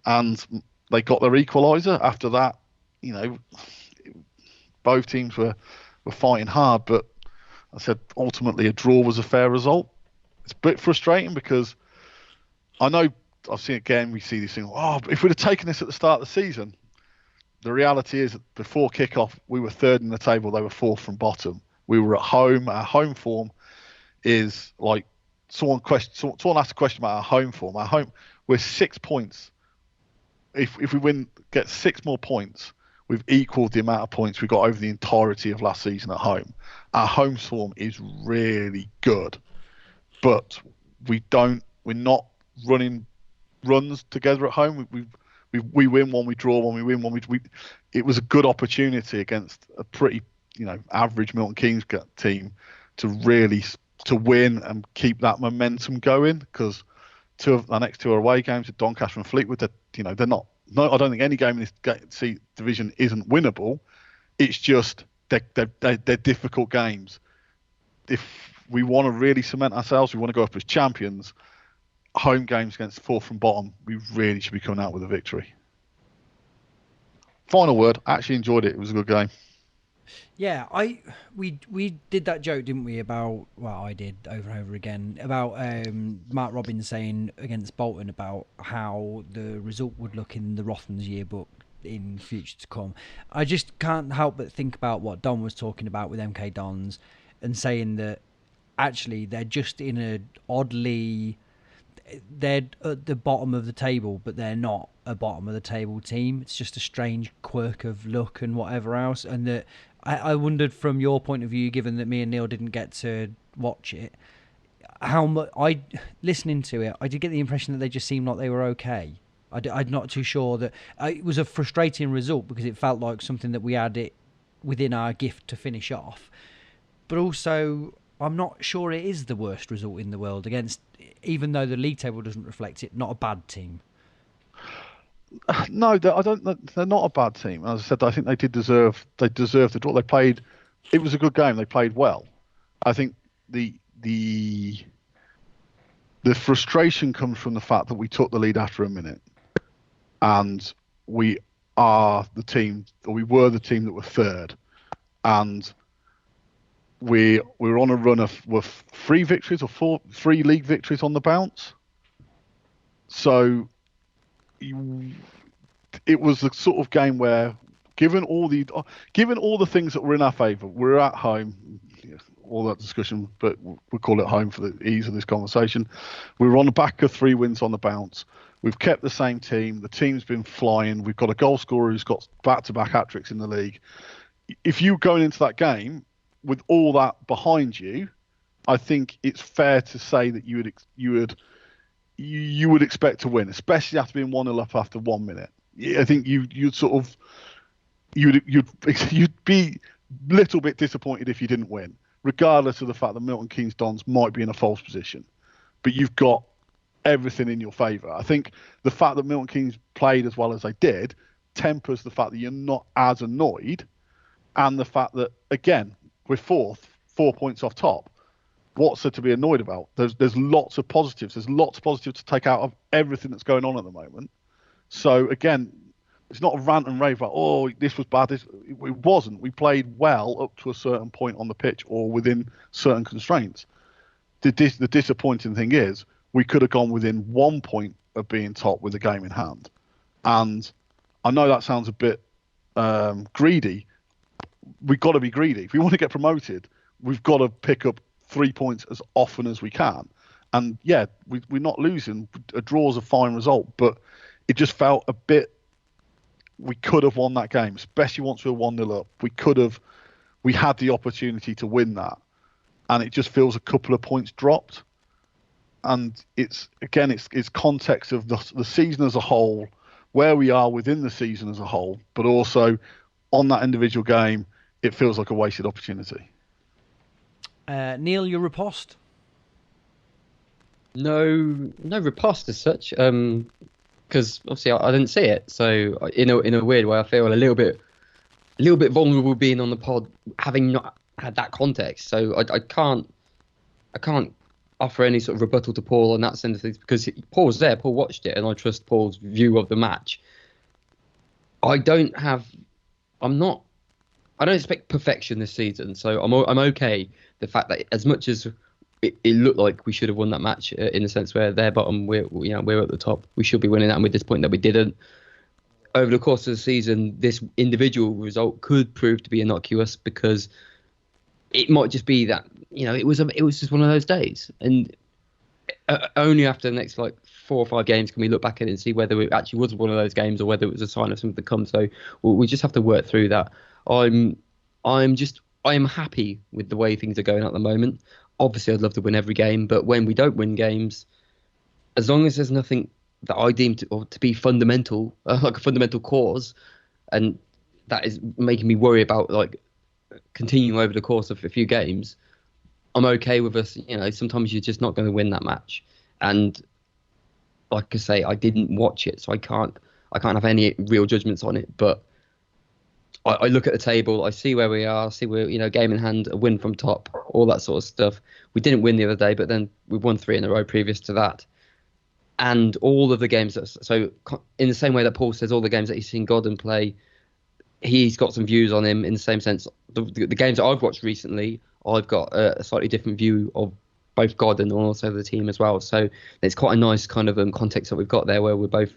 Speaker 2: And they got their equaliser. After that, both teams were fighting hard, but I said ultimately a draw was a fair result. It's a bit frustrating, because I know I've seen again, we see these things, if we'd have taken this at the start of the season, the reality is that before kick-off, we were third in the table, they were fourth from bottom. We were at home. Our home form is like, someone asked a question about our home form. We're 6 points. If we get 6 more points, we've equalled the amount of points we got over the entirety of last season at home. Our home form is really good, but we're not running runs together at home. We win one, we draw one, we win one. It was a good opportunity against a pretty average Milton Keynes team to win and keep that momentum going, because our next 2 away games at Doncaster and Fleetwood, they're not. No, I don't think any game in this division isn't winnable. It's just they're difficult games. If we want to really cement ourselves, we want to go up as champions, home games against fourth from bottom, we really should be coming out with a victory. Final word, I actually enjoyed it. It was a good game.
Speaker 1: Yeah, we did that joke, didn't we, about, well, I did over and over again, about Mark Robbins saying against Bolton about how the result would look in the Rothmans yearbook in future to come. I just can't help but think about what Don was talking about with MK Dons, and saying that actually they're just in they're at the bottom of the table, but they're not a bottom of the table team. It's just a strange quirk of luck and whatever else. And that I wondered, from your point of view, given that me and Neil didn't get to watch it, how much listening to it, I did get the impression that they just seemed like they were okay. I'm not too sure that it was a frustrating result, because it felt like something that we had it within our gift to finish off. But also, I'm not sure it is the worst result in the world against, even though the league table doesn't reflect it, not a bad team.
Speaker 2: No, I don't. They're not a bad team. As I said, I think they deserve the draw. They played. It was a good game. They played well. I think the frustration comes from the fact that we took the lead after a minute, and we were the team that were third, and we were on a run with 3 victories or 3 league victories on the bounce. So it was the sort of game where, given all the things that were in our favour, we're at home, all that discussion, but we'll call it home for the ease of this conversation. We were on the back of 3 wins on the bounce. We've kept the same team. The team's been flying. We've got a goal scorer who's got back-to-back hat-tricks in the league. if you going into that game with all that behind you, I think it's fair to say that you would expect to win, especially after being 1-0 up after 1 minute. I think you'd be a little bit disappointed if you didn't win, regardless of the fact that Milton Keynes Dons might be in a false position. But you've got everything in your favour. I think the fact that Milton Keynes played as well as they did tempers the fact that you're not as annoyed, and the fact that, again, we're fourth, 4 points off top. What's there to be annoyed about? There's lots of positives. There's lots of positives to take out of everything that's going on at the moment. So, again, it's not a rant and rave about, oh, this was bad. It wasn't. We played well up to a certain point on the pitch or within certain constraints. The disappointing thing is we could have gone within 1 point of being top with the game in hand. And I know that sounds a bit greedy. We've got to be greedy. If we want to get promoted, we've got to pick up 3 points as often as we can. And yeah, we're not losing. A draw's a fine result, but it just felt a bit, we could have won that game, especially once we were 1-0 up. We had the opportunity to win that. And it just feels a couple of points dropped. And it's context of the season as a whole, where we are within the season as a whole, but also on that individual game, it feels like a wasted opportunity.
Speaker 1: Neil, your riposte?
Speaker 3: No riposte as such, because obviously I didn't see it. So in a weird way, I feel a little bit vulnerable being on the pod, having not had that context. So I can't offer any sort of rebuttal to Paul in that sense of things, because Paul was there, Paul watched it, and I trust Paul's view of the match. I don't expect perfection this season, so I'm okay. The fact that as much as it looked like we should have won that match, in the sense where they're bottom, we're at the top, we should be winning that, and we're disappointed that we didn't. Over the course of the season, this individual result could prove to be innocuous, because it might just be that it was just one of those days, and only after the next 4 or 5 games can we look back at it and see whether it actually was one of those games or whether it was a sign of something to come. So we just have to work through that. I'm happy with the way things are going at the moment. Obviously, I'd love to win every game, but when we don't win games, as long as there's nothing that I deem to be fundamental, like a fundamental cause, and that is making me worry about continuing over the course of a few games, I'm okay with us. Sometimes you're just not going to win that match, and like I say, I didn't watch it, so I can't have any real judgments on it. But I look at the table, I see where we are, see where game in hand, a win from top, all that sort of stuff. We didn't win the other day, but then we won 3 in a row previous to that, and all of the games. So in the same way that Paul says all the games that he's seen Godden play, he's got some views on him in the same sense. The games that I've watched recently, I've got a slightly different view of both Godden and also the team as well. So it's quite a nice kind of context that we've got there, where we're both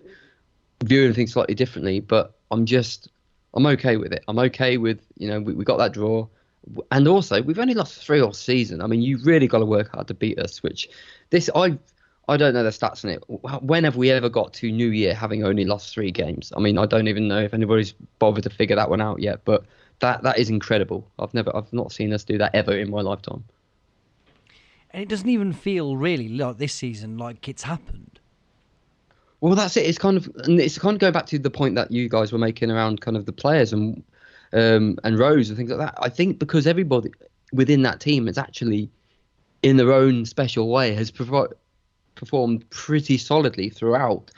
Speaker 3: viewing things slightly differently. But I'm okay with it. I'm okay with, we got that draw. And also, we've only lost 3 all season. I mean, you've really got to work hard to beat us, which I don't know the stats on it. When have we ever got to New Year having only lost 3 games? I mean, I don't even know if anybody's bothered to figure that one out yet, but that is incredible. I've not seen us do that ever in my lifetime.
Speaker 1: And it doesn't even feel really like this season like it's happened.
Speaker 3: Well, that's it. It's kind of going back to the point that you guys were making around kind of the players and Rose and things like that. I think because everybody within that team is actually, in their own special way, has performed pretty solidly throughout.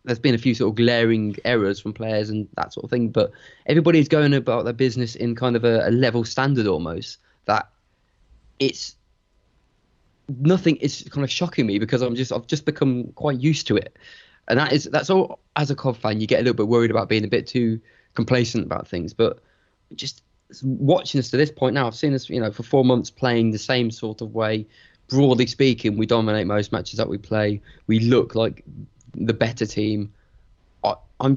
Speaker 3: There's been a few sort of glaring errors from players and that sort of thing, but everybody's going about their business in kind of a level standard almost, that it's nothing is kind of shocking me, because I've just become quite used to it. And that's all. As a Cov fan, you get a little bit worried about being a bit too complacent about things, but just watching us to this point now, I've seen us, for 4 months playing the same sort of way. Broadly speaking, we dominate most matches that we play. We look like the better team. Can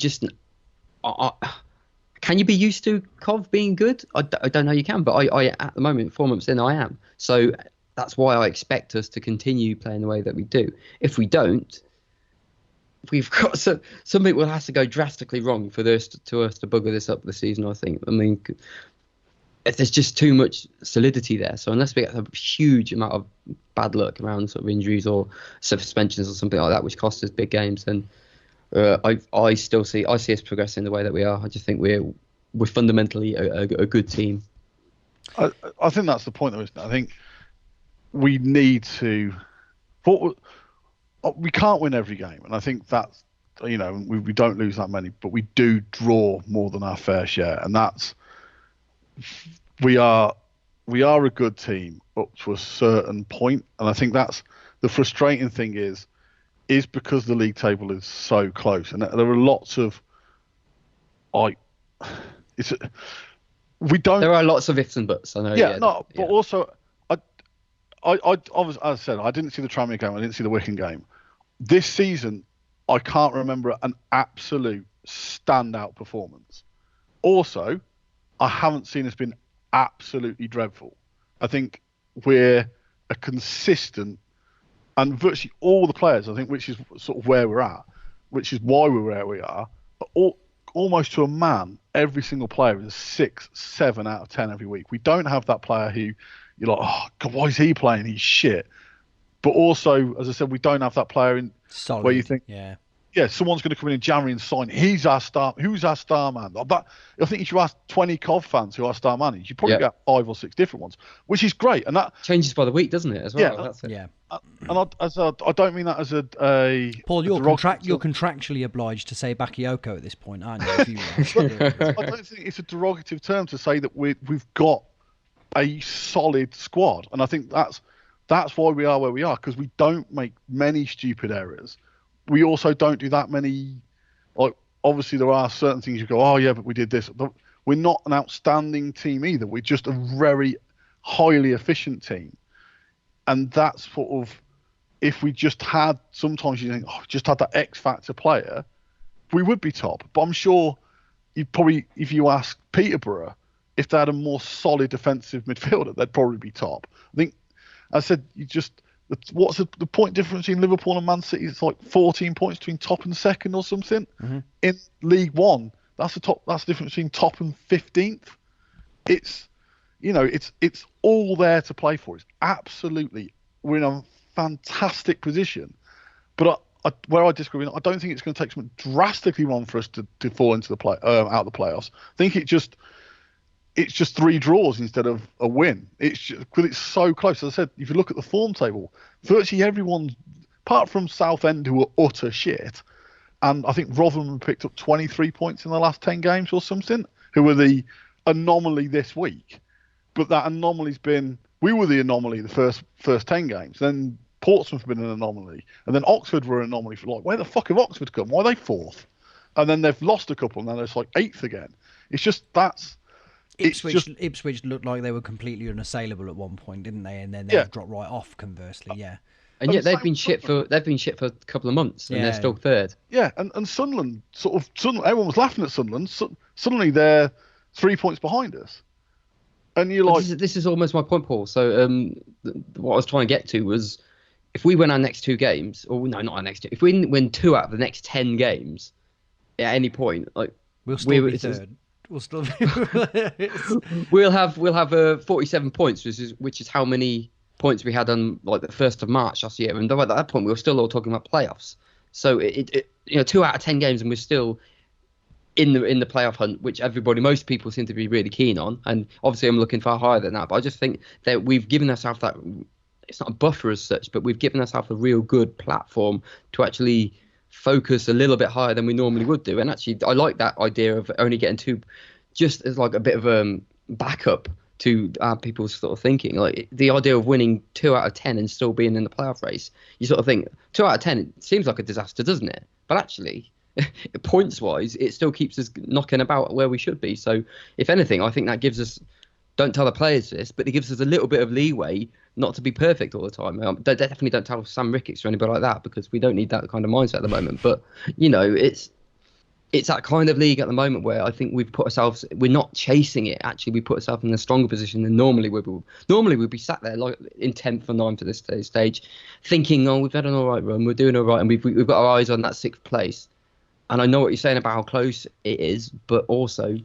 Speaker 3: you be used to Cov being good? I don't know you can, but I at the moment, 4 months in, I am. So that's why I expect us to continue playing the way that we do. If we don't, we've got something will have to go drastically wrong for us to bugger this up this season, I think. I mean, there's just too much solidity there. So unless we get a huge amount of bad luck around sort of injuries or suspensions or something like that, which cost us big games, then I see us progressing the way that we are. I just think we're fundamentally a good team.
Speaker 2: I think that's the point, though, isn't it? I think we need to. We can't win every game, and I think that's, we don't lose that many, but we do draw more than our fair share, and that's. We are a good team up to a certain point, and I think that's the frustrating thing is because the league table is so close, and there are lots of we don't.
Speaker 3: There are lots of ifs and buts. I know.
Speaker 2: Yeah, no, but also, I obviously, as I said, I didn't see the Tranmere game, I didn't see the Wycombe game. This season, I can't remember an absolute standout performance. Also, I haven't seen us been absolutely dreadful. I think we're a consistent, and virtually all the players, I think, which is sort of where we're at, which is why we're where we are, almost to a man, every single player is 6, 7 out of 10 every week. We don't have that player who you're like, oh, God, why is he playing? He's shit. But also, as I said, we don't have that player in
Speaker 1: solid,
Speaker 2: where you think,
Speaker 1: yeah,
Speaker 2: someone's going to come in January and sign. He's our star. Who's our star man? I think if you ask 20 Cov fans who are star managers, you probably get 5 or 6 different ones, which is great. And that
Speaker 3: changes by the week, doesn't it? As well.
Speaker 2: Yeah,
Speaker 3: that's it.
Speaker 2: Yeah. And I don't mean that as a
Speaker 1: Paul. You're contractually obliged to say Bakayoko at this point, aren't you?
Speaker 2: I don't think it's a derogative term to say that we've got a solid squad, and I think that's why we are where we are, because we don't make many stupid errors. We also don't do that many. Like, obviously, there are certain things you go, oh yeah, but we did this. But we're not an outstanding team either. We're just a very highly efficient team, and that's sort of, if we just had, sometimes you think, oh, just had that X factor player, we would be top. But I'm sure you'd probably, if you ask Peterborough, if they had a more solid defensive midfielder, they'd probably be top. I think, I said, what's the point difference between Liverpool and Man City? It's like 14 points between top and second or something. Mm-hmm. In League One, that's the difference between top and 15th. It's, it's all there to play for. It's absolutely, we're in a fantastic position. But where I disagree, I don't think it's going to take something drastically wrong for us to fall into the out of the playoffs. I think it's just 3 draws instead of a win. It's just because it's so close. As I said, if you look at the form table, virtually everyone, apart from Southend, who are utter shit, and I think Rotherham picked up 23 points in the last 10 games or something, who were the anomaly this week. But that anomaly's been, we were the anomaly the first 10 games. Then Portsmouth have been an anomaly, and then Oxford were an anomaly for where the fuck have Oxford come? Why are they 4th? And then they've lost a couple, and then it's like 8th again. It's just
Speaker 1: Ipswich looked like they were completely unassailable at one point, didn't they? And then they've dropped right off. Conversely, yeah.
Speaker 3: And yet they've been shit for a couple of months, and they're still 3rd.
Speaker 2: Yeah, and Sunderland everyone was laughing at Sunderland. Suddenly they're 3 points behind us, and you're like,
Speaker 3: this is almost my point, Paul. So what I was trying to get to was, if we win our next 2 games, or no, not our next 2, if we win 2 out of the next 10 games at any point, like
Speaker 1: we'll still be 3rd. We'll still
Speaker 3: we'll have 47 points, which is how many points we had on like the 1st of March last year, and at that point we were still all talking about playoffs. So it 2 out of 10 games, and we're still in the playoff hunt, which most people seem to be really keen on. And obviously I'm looking far higher than that, but I just think that we've given ourselves that, it's not a buffer as such, but we've given ourselves a real good platform to actually focus a little bit higher than we normally would do. And actually, I like that idea of only getting 2, just as like a bit of backup to people's sort of thinking. Like the idea of winning 2 out of 10 and still being in the playoff race, you sort of think 2 out of 10, it seems like a disaster, doesn't it? But actually, points wise, it still keeps us knocking about where we should be. So if anything, I think that gives us, don't tell the players this, but it gives us a little bit of leeway not to be perfect all the time. Definitely don't tell Sam Ricketts or anybody like that, because we don't need that kind of mindset at the moment. But it's that kind of league at the moment where I think we've put ourselves, we're not chasing it. Actually, we put ourselves in a stronger position than normally we would. Normally we'd be sat there like in 10th or 9th at this stage, thinking, oh, we've had an all right run, we're doing all right, and we've got our eyes on that 6th place. And I know what you're saying about how close it is, but also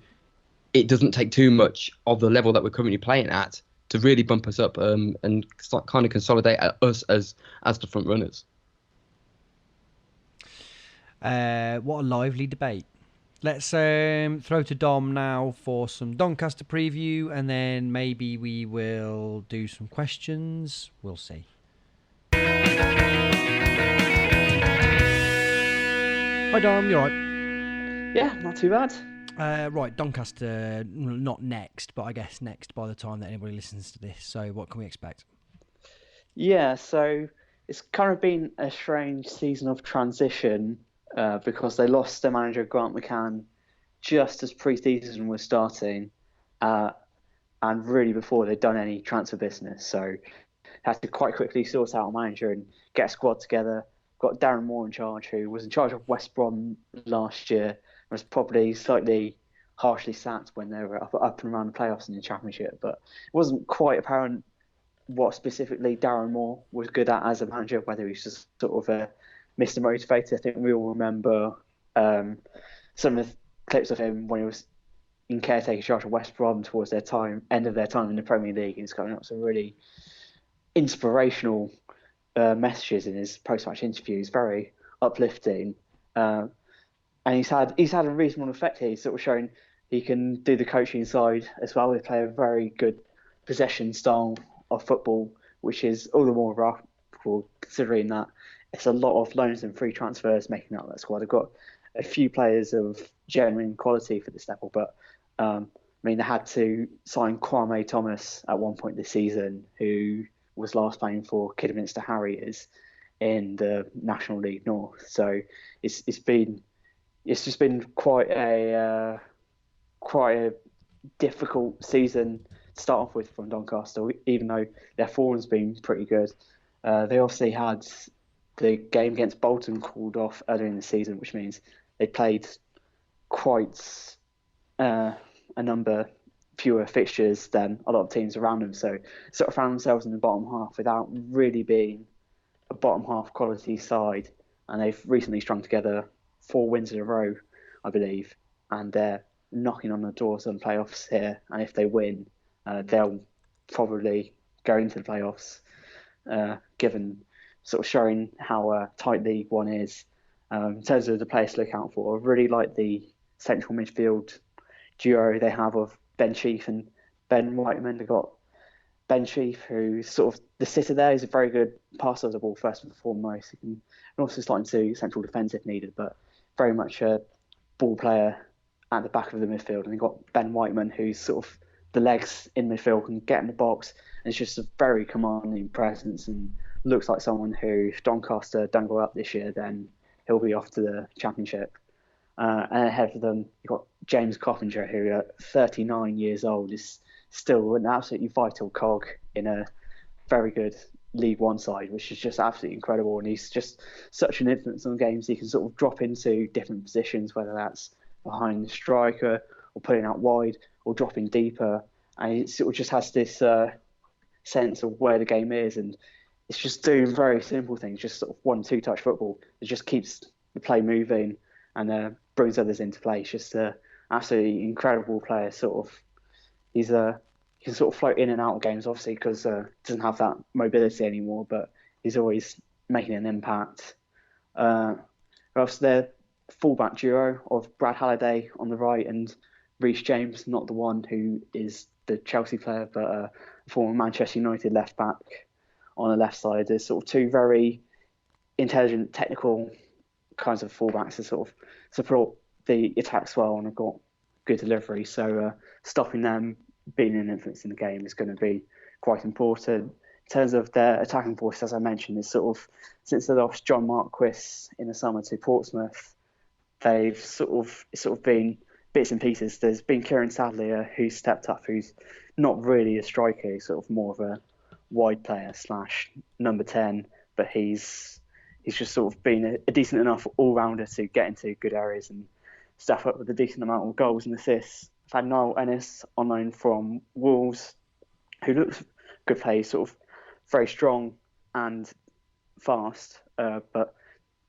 Speaker 3: it doesn't take too much of the level that we're currently playing at to really bump us up and kind of consolidate us as the front runners.
Speaker 1: What a lively debate. Let's throw to Dom now for some Doncaster preview, and then maybe we will do some questions. We'll see. Hi Dom, you alright?
Speaker 4: Yeah, not too bad.
Speaker 1: Right, Doncaster, not next, but I guess next by the time that anybody listens to this. So what can we expect?
Speaker 4: Yeah, so it's kind of been a strange season of transition because they lost their manager, Grant McCann, just as pre-season was starting and really before they'd done any transfer business. So had to quite quickly sort out a manager and get a squad together. Got Darren Moore in charge, who was in charge of West Brom last year, was probably slightly harshly sacked when they were up and around the playoffs in the Championship. But it wasn't quite apparent what specifically Darren Moore was good at as a manager, whether he's just sort of a Mr. Motivator. I think we all remember some of the clips of him when he was in caretaker charge of West Brom towards their end of their time in the Premier League. He's coming up with some really inspirational messages in his post-match interviews, very uplifting. And he's had a reasonable effect here. He's sort of shown he can do the coaching side as well. They play a very good possession style of football, which is all the more remarkable considering that it's a lot of loans and free transfers making up that squad. They've got a few players of genuine quality for this level, but they had to sign Kwame Thomas at one point this season, who was last playing for Kidderminster Harriers in the National League North. So it's just been quite a difficult season to start off with from Doncaster, even though their form's been pretty good. They obviously had the game against Bolton called off earlier in the season, which means they played quite a number fewer fixtures than a lot of teams around them. So sort of found themselves in the bottom half without really being a bottom half quality side. And they've recently strung together 4 wins in a row, I believe, and they're knocking on the doors on playoffs here. And if they win, they'll probably go into the playoffs, given sort of showing how tight League One is. In terms of the players to look out for, I really like the central midfield duo they have of Ben Sheaf and Ben Whiteman. They've got Ben Sheaf, who's sort of the sitter there. He's a very good passer of the ball first and foremost. He can also slide into central defence if needed, but very much a ball player at the back of the midfield. And you've got Ben Whiteman, who's sort of the legs in midfield, can get in the box, and it's just a very commanding presence and looks like someone who, if Doncaster don't go up this year, then he'll be off to the Championship. And ahead of them, you've got James Coventry, who at 39 years old is still an absolutely vital cog in a very good League One side, which is just absolutely incredible. And he's just such an influence on games. He can sort of drop into different positions, whether that's behind the striker or putting out wide or dropping deeper. And he sort of just has this sense of where the game is. And it's just doing very simple things, just sort of 1-2 touch football. It just keeps the play moving and brings others into play. It's just an absolutely incredible player. He can sort of float in and out of games, obviously, because doesn't have that mobility anymore, but he's always making an impact. Else their fullback duo of Brad Halliday on the right and Reece James, not the one who is the Chelsea player, but a former Manchester United left back on the left side. There's sort of 2 very intelligent, technical kinds of fullbacks to sort of support the attacks well and have got good delivery. So stopping them being an influence in the game is going to be quite important. In terms of their attacking force, as I mentioned, is sort of since they lost John Marquis in the summer to Portsmouth, they've sort of been bits and pieces. There's been Kieran Sadlier who's stepped up, who's not really a striker, he's sort of more of a wide player / number 10, but he's just sort of been a decent enough all-rounder to get into good areas and staff up with a decent amount of goals and assists. I've had Niall Ennis on loan from Wolves, who looks good play, sort of very strong and fast, but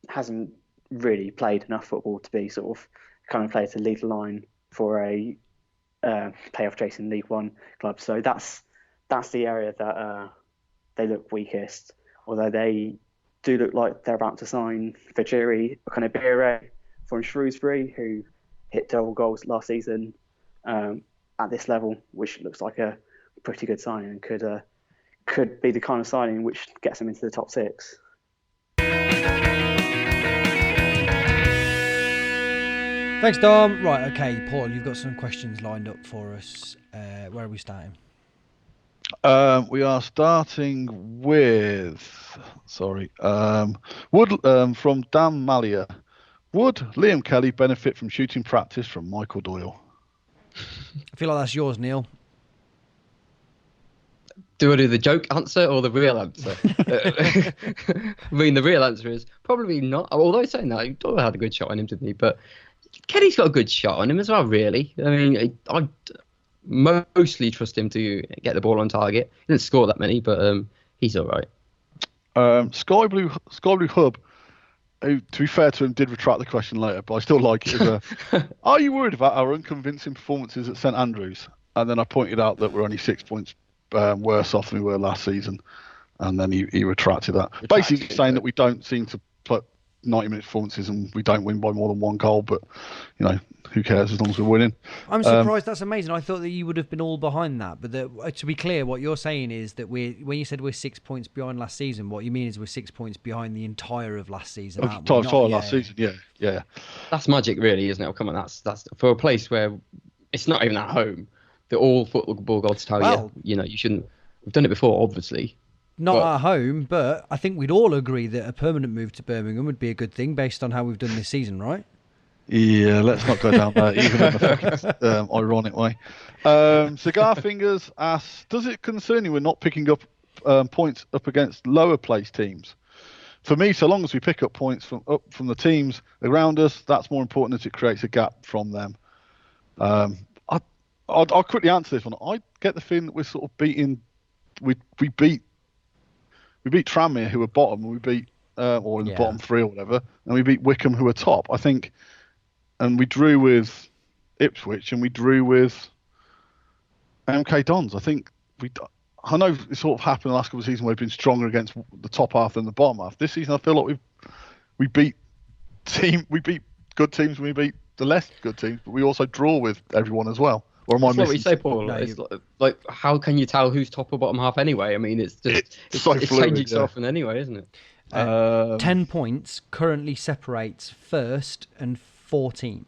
Speaker 4: hasn't really played enough football to be sort of the kind of player to lead the line for a playoff chasing League One clubs. So that's the area that they look weakest. Although they do look like they're about to sign Fajiri Okanabire from Shrewsbury, who hit double goals last season at this level, which looks like a pretty good signing and could be the kind of signing which gets them into the top 6.
Speaker 1: Thanks, Dom. Right, okay, Paul, you've got some questions lined up for us. Where are we starting?
Speaker 2: We are starting with, Would from Dan Malia. Would Liam Kelly benefit from shooting practice from Michael Doyle?
Speaker 1: I feel like that's yours, Neil.
Speaker 3: Do I do the joke answer or the real answer? I mean, the real answer is probably not. Although saying that, Doyle had a good shot on him, didn't he? But Kelly's got a good shot on him as well, really. I mean, I mostly trust him to get the ball on target. He didn't score that many, but he's all right.
Speaker 2: Sky Blue Hub, who, to be fair to him, did retract the question later, but I still like it. Are you worried about our unconvincing performances at St Andrews? And then I pointed out that we're only 6 points worse off than we were last season, and then he retracted that. Basically saying that we don't seem to put 90-minute performances and we don't win by more than one goal, but who cares as long as we're winning.
Speaker 1: I'm surprised. That's amazing. I thought that you would have been all behind that, but to be clear, what you're saying is that when you said we're 6 points behind last season, what you mean is we're 6 points behind the entire of last season.
Speaker 2: Last season, yeah.
Speaker 3: That's magic, really, isn't it? Oh, come on, that's for a place where it's not even at home. All football gods tell you shouldn't. We've done it before, obviously.
Speaker 1: Not at home, but I think we'd all agree that a permanent move to Birmingham would be a good thing based on how we've done this season, right?
Speaker 2: Yeah, let's not go down there, even in a fucking ironic way. Cigar Fingers asks, does it concern you we're not picking up points up against lower placed teams? For me, so long as we pick up points from the teams around us, that's more important as it creates a gap from them. I'll quickly answer this one. I get the feeling that we're sort of beating. We beat Tranmere, who were bottom, and we beat or in the bottom 3 or whatever, and we beat Wickham, who were top. I think, and we drew with Ipswich, and we drew with MK Dons. I think I know it sort of happened the last couple of seasons where we've been stronger against the top half than the bottom half. This season, I feel like we beat good teams, and we beat the less good teams, but we also draw with everyone as well. Or am I missing?
Speaker 3: What you say, Paul? No, it's like, how can you tell who's top or bottom half anyway? I mean, it's changing so often anyway, isn't it?
Speaker 1: 10 points currently separates 1st and 14th.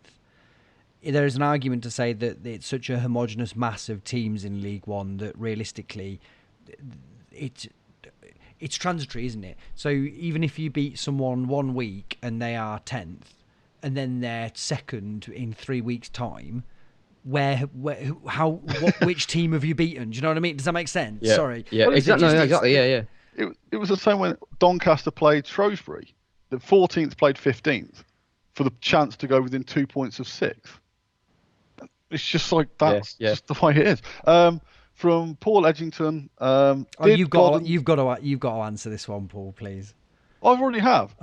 Speaker 1: There is an argument to say that it's such a homogenous mass of teams in League One that realistically, it's transitory, isn't it? So even if you beat someone 1 week and they are 10th, and then they're second in 3 weeks' time. Which team have you beaten? Do you know what I mean? Does that make sense?
Speaker 3: Yeah.
Speaker 1: Sorry.
Speaker 3: Yeah, well, exactly. Yeah.
Speaker 2: It was the same when Doncaster played Shrewsbury. The 14th played 15th for the chance to go within 2 points of 6th. It's just like that's just the way it is. From Paul Edgington.
Speaker 1: You've got to answer this one, Paul, please.
Speaker 2: I already have,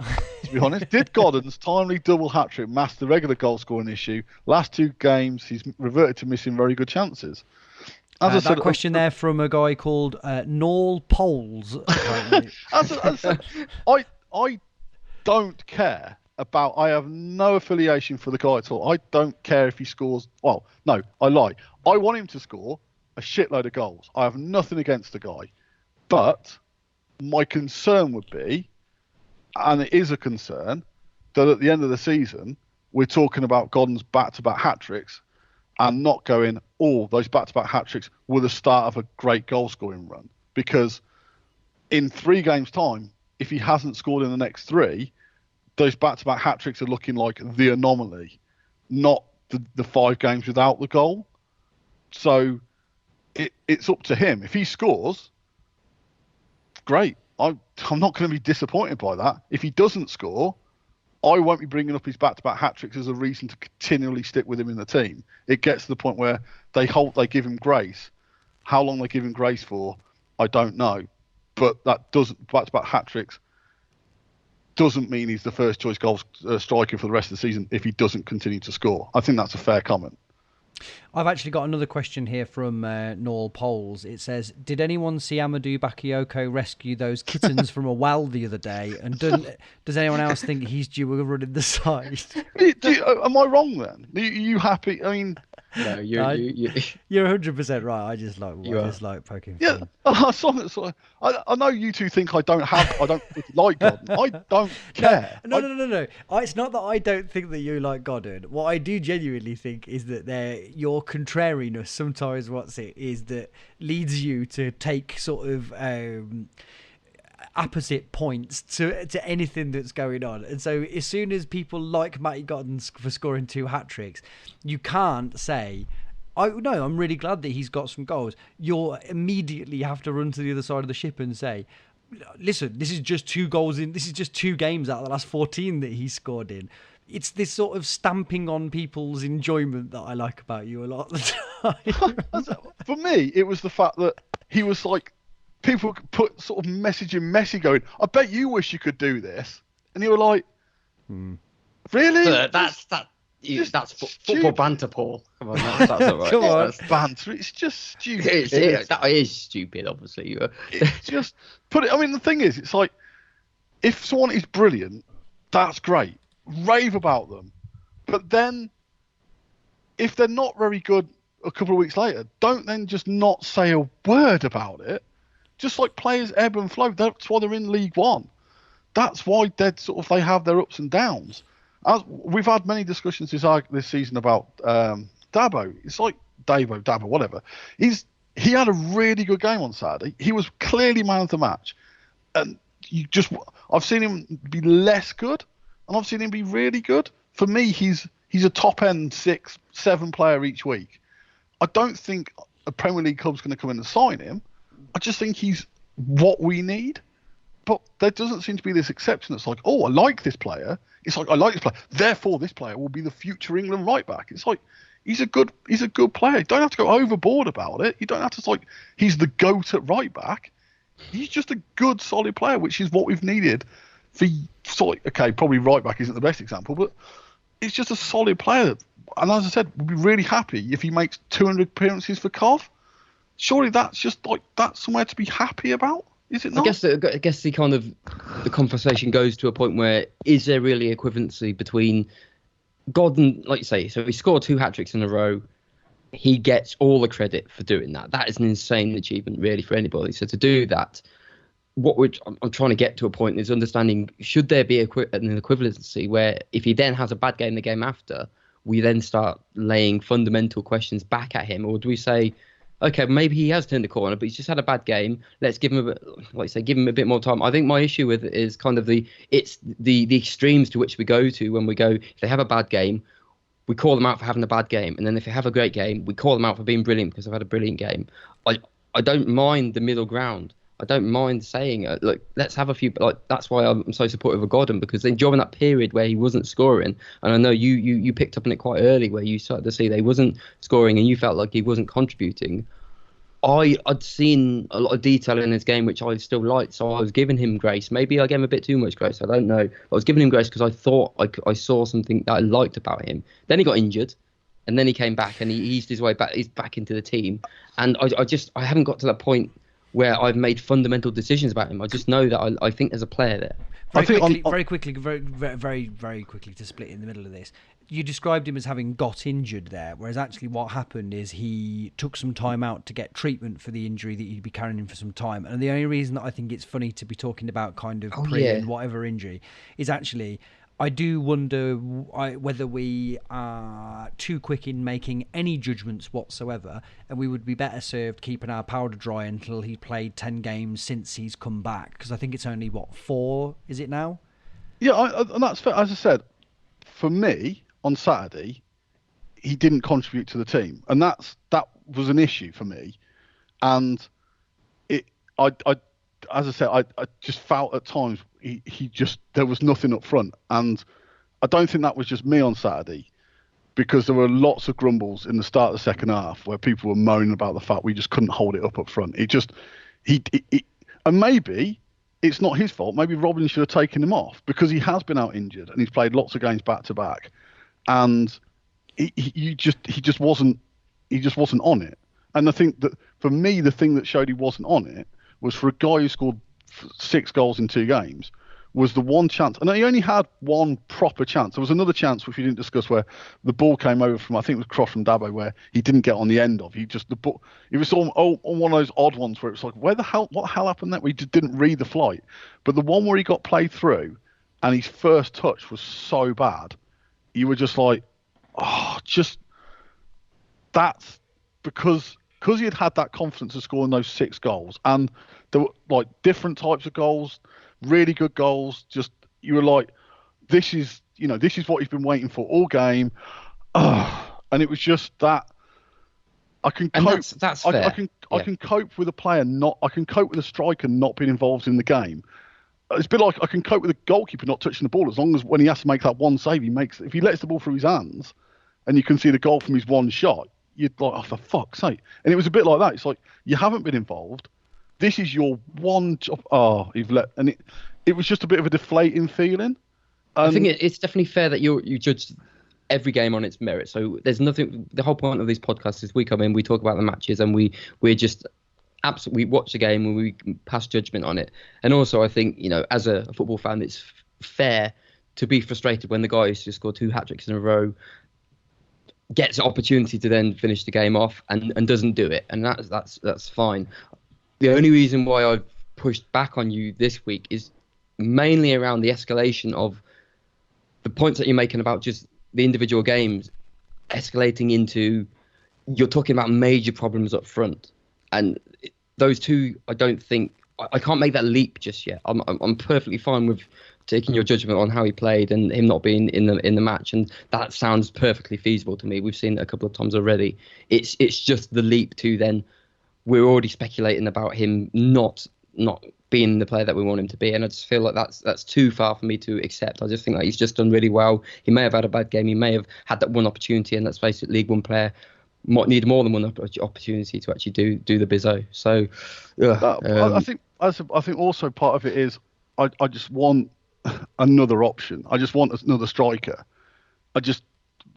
Speaker 2: to be honest. Did Godden's timely double hat-trick mask the regular goal-scoring issue? Last 2 games, he's reverted to missing very good chances.
Speaker 1: As I said, question there from a guy called Noel Poles.
Speaker 2: As I said, I don't care about... I have no affiliation for the guy at all. I don't care if he scores... Well, no, I lie. I want him to score a shitload of goals. I have nothing against the guy. But my concern would be... And it is a concern that at the end of the season, we're talking about Godden's back-to-back hat-tricks and not going, those back-to-back hat-tricks were the start of a great goal-scoring run. Because in 3 games' time, if he hasn't scored in the next 3, those back-to-back hat-tricks are looking like the anomaly, not the 5 games without the goal. So it's up to him. If he scores, great. I'm not going to be disappointed by that. If he doesn't score, I won't be bringing up his back-to-back hat-tricks as a reason to continually stick with him in the team. It gets to the point where they give him grace. How long they give him grace for, I don't know. But that back-to-back hat-tricks doesn't mean he's the first choice goal striker for the rest of the season if he doesn't continue to score. I think that's a fair comment.
Speaker 1: I've actually got another question here from Noel Poles. It says, did anyone see Amadou Bakayoko rescue those kittens from a well the other day? And does anyone else think he's due a run in the side?
Speaker 2: Am I wrong then? Are you happy? I mean...
Speaker 3: No, you're
Speaker 1: 100% right. I just like poking fun.
Speaker 2: I know you two think I don't like Gordon. I don't care.
Speaker 1: No. It's not that I don't think that you like Godden. What I do genuinely think is that your contrariness sometimes is that leads you to take sort of opposite points to anything that's going on. And so as soon as people like Matty Godden for scoring 2 hat-tricks, you can't say, I'm really glad that he's got some goals. You'll immediately have to run to the other side of the ship and say, listen, this is just 2 goals in, this is just 2 games out of the last 14 that he scored in. It's this sort of stamping on people's enjoyment that I like about you a lot of the time.
Speaker 2: For me, it was the fact that he was like, people put sort of messaging Messi going, I bet you wish you could do this. And you were like, really?
Speaker 3: That's football banter, Paul. Come on, that's all right.
Speaker 1: Come on.
Speaker 2: That's banter. It's just stupid.
Speaker 3: That is stupid, obviously.
Speaker 2: It's just the thing is, it's like, if someone is brilliant, that's great. Rave about them. But then, if they're not very good a couple of weeks later, don't then just not say a word about it. Just like players ebb and flow. That's why they're in League One. That's why they have their ups and downs. We've had many discussions this season about Dabo. It's like Dabo, whatever. He had a really good game on Saturday. He was clearly man of the match. And I've seen him be less good, and I've seen him be really good. For me, he's a top end 6, 7 player each week. I don't think a Premier League club's going to come in and sign him. I just think he's what we need. But there doesn't seem to be this exception that's like, oh, I like this player. It's like, I like this player. Therefore, this player will be the future England right back. It's like, he's a good player. You don't have to go overboard about it. You don't have to he's the GOAT at right back. He's just a good, solid player, which is what we've needed for, okay, probably right back isn't the best example, but it's just a solid player. And as I said, we'd be really happy if he makes 200 appearances for Cov. Surely that's just that's somewhere to be happy about, is it not?
Speaker 3: I guess the kind of the conversation goes to a point where is there really equivalency between Godden, like you say, so he scored 2 hat-tricks in a row. He gets all the credit for doing that. That is an insane achievement, really, for anybody. So to do that, I'm trying to get to a point is understanding, should there be an equivalency where if he then has a bad game the game after, we then start laying fundamental questions back at him? Or do we say, okay, maybe he has turned the corner, but he's just had a bad game. Let's give him give him a bit more time. I think my issue with it is kind of the extremes to which we go to when we go, if they have a bad game, we call them out for having a bad game. And then if they have a great game, we call them out for being brilliant because they've had a brilliant game. I don't mind the middle ground. I don't mind saying, let's have a few. That's why I'm so supportive of Godden, because then during that period where he wasn't scoring, and I know you picked up on it quite early, where you started to see that he wasn't scoring and you felt like he wasn't contributing. I'd seen a lot of detail in his game which I still liked, so I was giving him grace. Maybe I gave him a bit too much grace. I don't know. I was giving him grace because I thought I saw something that I liked about him. Then he got injured. And then he came back and he eased his way back. He's back into the team. And I haven't got to that point where I've made fundamental decisions about him. I just know that I think there's a player there.
Speaker 1: Very quickly to split in the middle of this. You described him as having got injured there, whereas actually what happened is he took some time out to get treatment for the injury that he'd be carrying him for some time. And the only reason that I think it's funny to be talking about kind of and whatever injury is actually, I do wonder whether we are too quick in making any judgments whatsoever, and we would be better served keeping our powder dry until he played 10 games since he's come back. Because I think it's only, 4, is it now?
Speaker 2: Yeah, and that's fair. As I said, for me, on Saturday, he didn't contribute to the team. And that was an issue for me. And as I said, I just felt at times there was nothing up front. And I don't think that was just me on Saturday, because there were lots of grumbles in the start of the second half where people were moaning about the fact we just couldn't hold it up front. And maybe it's not his fault. Maybe Robin should have taken him off, because he has been out injured and he's played lots of games back to back. And he just wasn't he just wasn't on it. And I think that for me, the thing that showed he wasn't on it was for a guy who scored 6 goals in 2 games, was the one chance. And he only had one proper chance. There was another chance, which we didn't discuss, where the ball came over from, I think it was cross from Dabo, where he didn't get on the end of. It was on one of those odd ones where it was like, what the hell happened there? We just didn't read the flight. But the one where he got played through and his first touch was so bad, you were just like, that's because he had that confidence of scoring those 6 goals, and there were like different types of goals, really good goals. Just, you were like, this is what he's been waiting for all game. And it was just that I can cope.
Speaker 3: And that's fair.
Speaker 2: I can cope with a player I can cope with a striker not being involved in the game. It's a bit like I can cope with a goalkeeper not touching the ball, as long as when he has to make that one save, if he lets the ball through his hands and you can see the goal from his one shot, you'd like, oh, for fuck's sake. And it was a bit like that. It's like, you haven't been involved. This is your one job. And it was just a bit of a deflating feeling.
Speaker 3: I think it's definitely fair that you judge every game on its merit. So there's nothing. The whole point of these podcasts is we come in, we talk about the matches, and we're just absolutely watch the game and we pass judgment on it. And also, I think, as a football fan, it's fair to be frustrated when the guy who's just scored 2 hat-tricks in a row gets an opportunity to then finish the game off and doesn't do it, and that's fine. The only reason why I've pushed back on you this week is mainly around the escalation of the points that you're making about just the individual games escalating into, you're talking about major problems up front, and those two, I don't think I can't make that leap just yet. I'm perfectly fine with taking your judgment on how he played and him not being in the match, and that sounds perfectly feasible to me. We've seen it a couple of times already. It's just the leap to then we're already speculating about him not being the player that we want him to be, and I just feel like that's too far for me to accept. I just think that he's just done really well. He may have had a bad game. He may have had that one opportunity, and let's face it, League One player might need more than one opportunity to actually do the bizzo. So,
Speaker 2: I think also part of it is I just want another option. I just want another striker. It's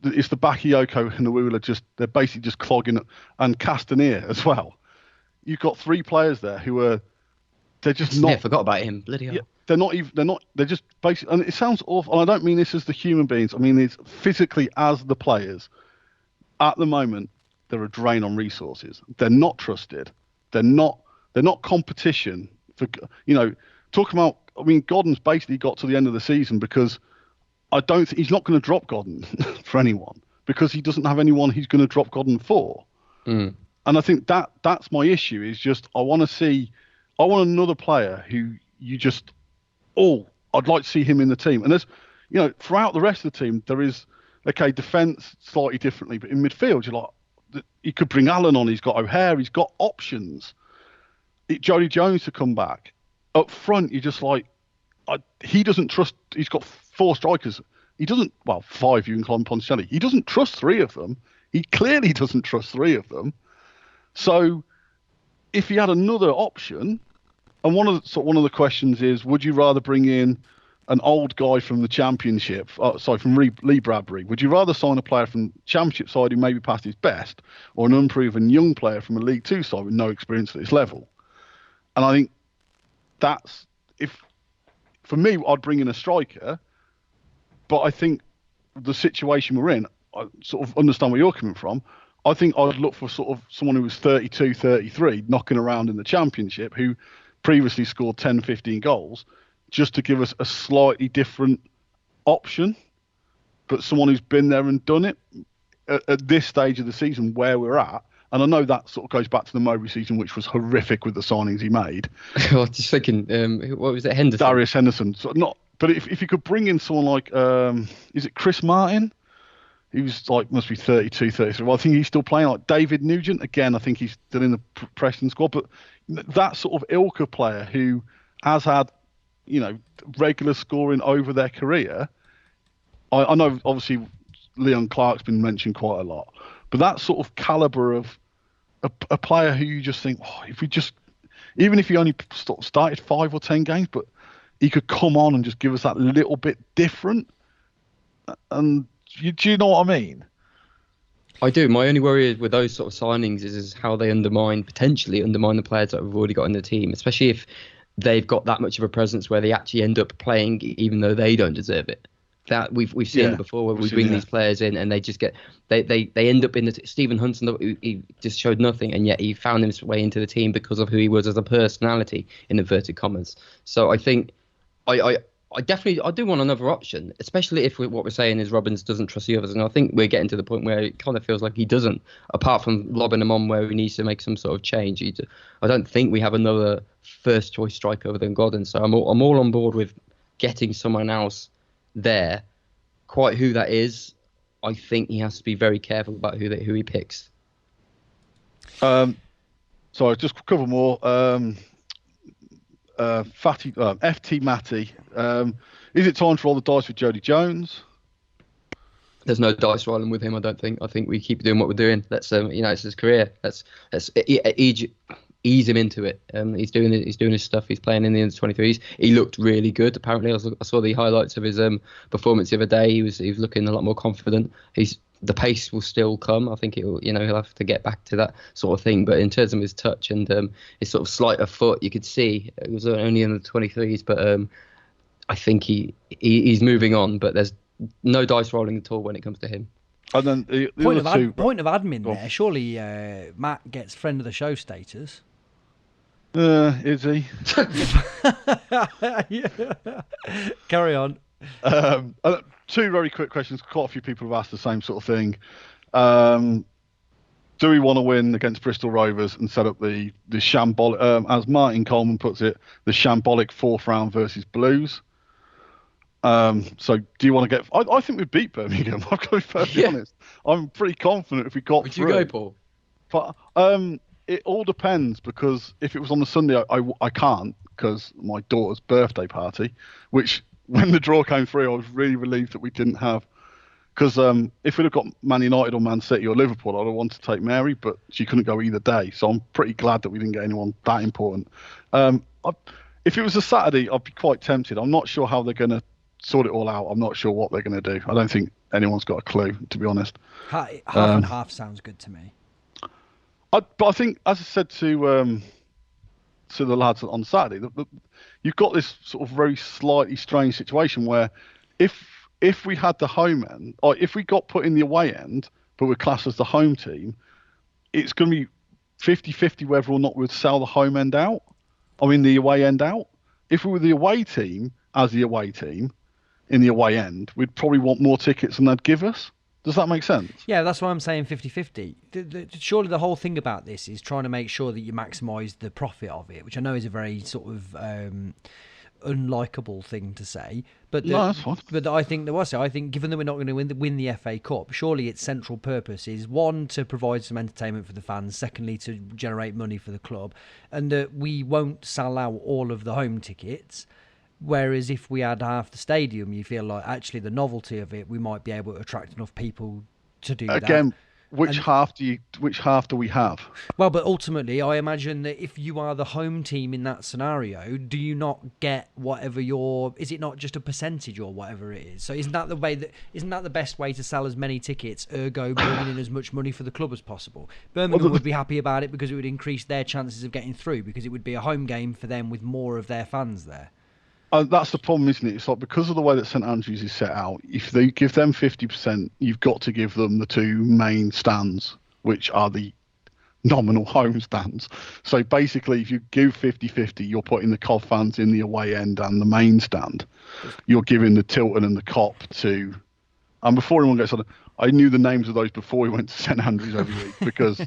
Speaker 2: the Bakayoko and the Woola, they're basically just clogging it, and Castaneer as well. You've got 3 players there who are, they're just not.
Speaker 3: I forgot about him. Bloody hell.
Speaker 2: Yeah, they're just basically, and it sounds awful, and I don't mean this as the human beings, I mean it's physically as the players. At the moment, they're a drain on resources. They're not trusted. They're not competition for, talking about, I mean, Godden's basically got to the end of the season because I don't think he's not going to drop Godden for anyone, because he doesn't have anyone he's going to drop Godden for.
Speaker 3: Mm.
Speaker 2: And I think that's my issue, is just I want another player who I'd like to see him in the team. And there's, throughout the rest of the team, there is, okay, defence slightly differently, but in midfield, you're like, you could bring Allen on, he's got O'Hare, he's got options. Jody Jones to come back. Up front, you're just like, he doesn't trust, he's got 4 strikers. He doesn't, 5, you include Ponticelli. He doesn't trust 3 of them. He clearly doesn't trust 3 of them. So if he had another option, and one of the questions is, would you rather bring in an old guy from the Championship, from Lee Bradbury? Would you rather sign a player from Championship side who maybe passed his best, or an unproven young player from a League Two side with no experience at this level? And I think for me, I'd bring in a striker, but I think the situation we're in, I sort of understand where you're coming from. I think I'd look for sort of someone who was 32, 33, knocking around in the Championship, who previously scored 10, 15 goals, just to give us a slightly different option, but someone who's been there and done it at this stage of the season where we're at. And I know that sort of goes back to the Mowbray season, which was horrific with the signings he made.
Speaker 3: I was just thinking, what was it, Henderson?
Speaker 2: Darius Henderson. But if you could bring in someone like, is it Chris Martin? He was must be 32, 33. Well, I think he's still playing. Like David Nugent, again, I think he's still in the Preston squad. But that sort of ilk of player who has had, regular scoring over their career. I know, obviously, Leon Clark's been mentioned quite a lot. But that sort of calibre of a player who you just think, even if he only started 5 or 10 games, but he could come on and just give us that little bit different. And do you know what I mean?
Speaker 3: I do. My only worry with those sort of signings is how they potentially undermine the players that we've already got in the team, especially if they've got that much of a presence where they actually end up playing even though they don't deserve it. That we've seen it before, where we bring these players in and they just get they end up in the Stephen Hunter. He just showed nothing, and yet he found his way into the team because of who he was as a personality, in inverted commas. So I think I definitely do want another option, especially if what we're saying is Robbins doesn't trust the others, and I think we're getting to the point where it kind of feels like he doesn't. Apart from lobbing him on where he needs to make some sort of change, I don't think we have another first choice striker other than Godden. So I'm all on board with getting someone else there. Quite who that is, I think he has to be very careful about who he picks.
Speaker 2: So just a couple more. FT Matty. Is it time to roll the dice with Jody Jones?
Speaker 3: There's no dice rolling with him, I don't think. I think we keep doing what we're doing. Let's it's his career. Let's ease him into it. He's doing his stuff. He's playing in the under-23s. He looked really good. Apparently, I saw the highlights of his performance the other day. He was looking a lot more confident. The pace will still come. I think he'll have to get back to that sort of thing. But in terms of his touch and his sort of sleight of foot, you could see it was only in the 23s. But I think he's moving on. But there's no dice rolling at all when it comes to him.
Speaker 2: And then the
Speaker 1: point
Speaker 2: other
Speaker 1: of admin there. Surely Matt gets friend of the show status.
Speaker 2: Is he?
Speaker 1: Carry on.
Speaker 2: Two very quick questions. Quite a few people have asked the same sort of thing. Do we want to win against Bristol Rovers and set up the shambolic, as Martin Coleman puts it, the shambolic fourth round versus Blues? So do you want to get... I think we beat Birmingham. I've got to be perfectly honest. I'm pretty confident if we got
Speaker 3: Would
Speaker 2: through.
Speaker 3: you go, Paul?
Speaker 2: But it all depends, because if it was on the Sunday, I can't, because my daughter's birthday party, which when the draw came through, I was really relieved that we didn't have. Because if we'd have got Man United or Man City or Liverpool, I'd have wanted to take Mary, but she couldn't go either day. So I'm pretty glad that we didn't get anyone that important. If it was a Saturday, I'd be quite tempted. I'm not sure how they're going to sort it all out. I'm not sure what they're going to do. I don't think anyone's got a clue, to be honest.
Speaker 1: Half and half sounds good to me.
Speaker 2: But I think, as I said to the lads on Saturday, you've got this sort of very slightly strange situation where if we had the home end, or if we got put in the away end, but we're classed as the home team, it's going to be 50-50 whether or not we'd sell the home end out. I mean, the away end out. If we were the away team, as the away team, in the away end, we'd probably want more tickets than they'd give us. Does that make sense?
Speaker 1: Yeah, that's why I'm saying 50-50. Surely the whole thing about this is trying to make sure that you maximise the profit of it, which I know is a very sort of unlikable thing to say. But
Speaker 2: no, that's fine.
Speaker 1: But I think given that we're not going to win the FA Cup, surely its central purpose is, one, to provide some entertainment for the fans, secondly, to generate money for the club, and that we won't sell out all of the home tickets. Whereas if we had half the stadium, you feel like actually the novelty of it, we might be able to attract enough people to do that.
Speaker 2: Again, which half do we have?
Speaker 1: Well, but ultimately, I imagine that if you are the home team in that scenario, do you not get whatever is it not just a percentage or whatever it is? So isn't that the best way to sell as many tickets, ergo bringing in as much money for the club as possible? Birmingham would be happy about it because it would increase their chances of getting through, because it would be a home game for them with more of their fans there.
Speaker 2: That's the problem, isn't it? It's like, because of the way that St Andrews is set out, if they give them 50%, you've got to give them the two main stands, which are the nominal home stands. So basically, if you give 50-50, you're putting the Cov fans in the away end and the main stand. You're giving the Tilton and the Cop to... And before anyone gets on, I knew the names of those before we went to St Andrews every week because,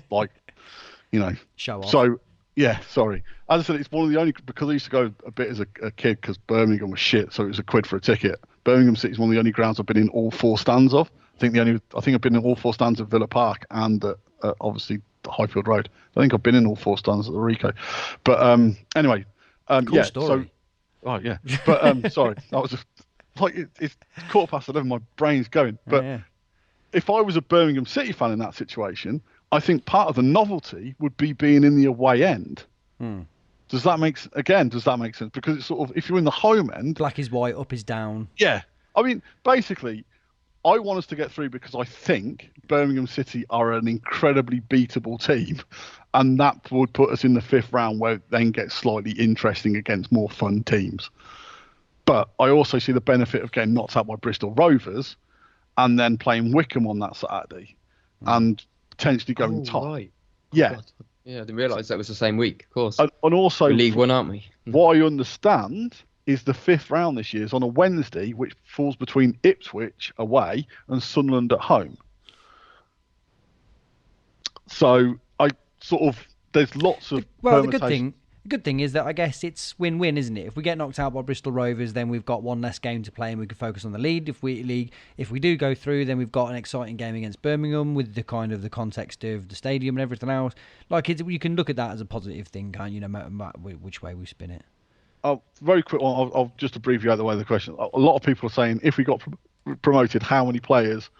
Speaker 1: Show off.
Speaker 2: So... Yeah, sorry. As I said, it's one of the only, because I used to go a bit as a kid because Birmingham was shit, so it was £1 for a ticket. Birmingham City is one of the only grounds I've been in all four stands of. I think I've been in all four stands at Villa Park and obviously Highfield Road. I think I've been in all four stands at the Rico. But anyway,
Speaker 1: cool story.
Speaker 2: Yeah. But sorry, that was just it's 11:15. My brain's going. But if I was a Birmingham City fan in that situation, I think part of the novelty would be being in the away end. Does that make sense? Because it's sort of, if you're in the home end...
Speaker 1: Black is white, up is down.
Speaker 2: Yeah. I mean, basically, I want us to get through because I think Birmingham City are an incredibly beatable team, and that would put us in the 5th round where it then gets slightly interesting against more fun teams. But I also see the benefit of getting knocked out by Bristol Rovers and then playing Wickham on that Saturday and potentially going top.
Speaker 3: Right.
Speaker 2: Yeah.
Speaker 3: God. Yeah, I didn't realise that was the same week, of course.
Speaker 2: And also,
Speaker 3: we're League One, aren't we?
Speaker 2: What I understand is the 5th round this year is on a Wednesday, which falls between Ipswich away and Sunderland at home. So there's lots of
Speaker 1: the good thing is that I guess it's win-win, isn't it? If we get knocked out by Bristol Rovers, then we've got one less game to play and we can focus on the lead. If we do go through, then we've got an exciting game against Birmingham with the kind of the context of the stadium and everything else. Like you can look at that as a positive thing, can't you? No matter which way we spin it.
Speaker 2: Very quick one. I'll just abbreviate the way the question. A lot of people are saying, if we got promoted, how many players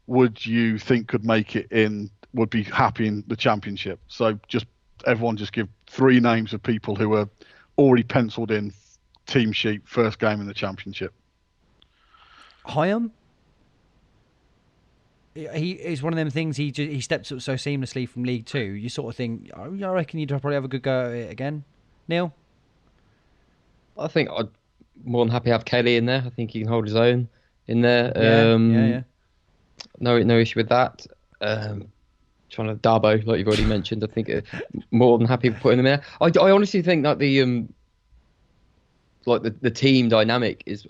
Speaker 2: would you think could make it in? Would be happy in the Championship? So everyone just give 3 names of people who are already penciled in team sheet first game in the Championship.
Speaker 1: Hyam. It's one of them things. He steps up so seamlessly from League Two. You sort of think, I reckon you'd probably have a good go at it again. Neil.
Speaker 3: I think I'd more than happy to have Kelly in there. I think he can hold his own in there.
Speaker 1: Yeah.
Speaker 3: No issue with that. Trying to Darbo, like you've already mentioned, I think more than happy putting them in there. I honestly think that the team dynamic is.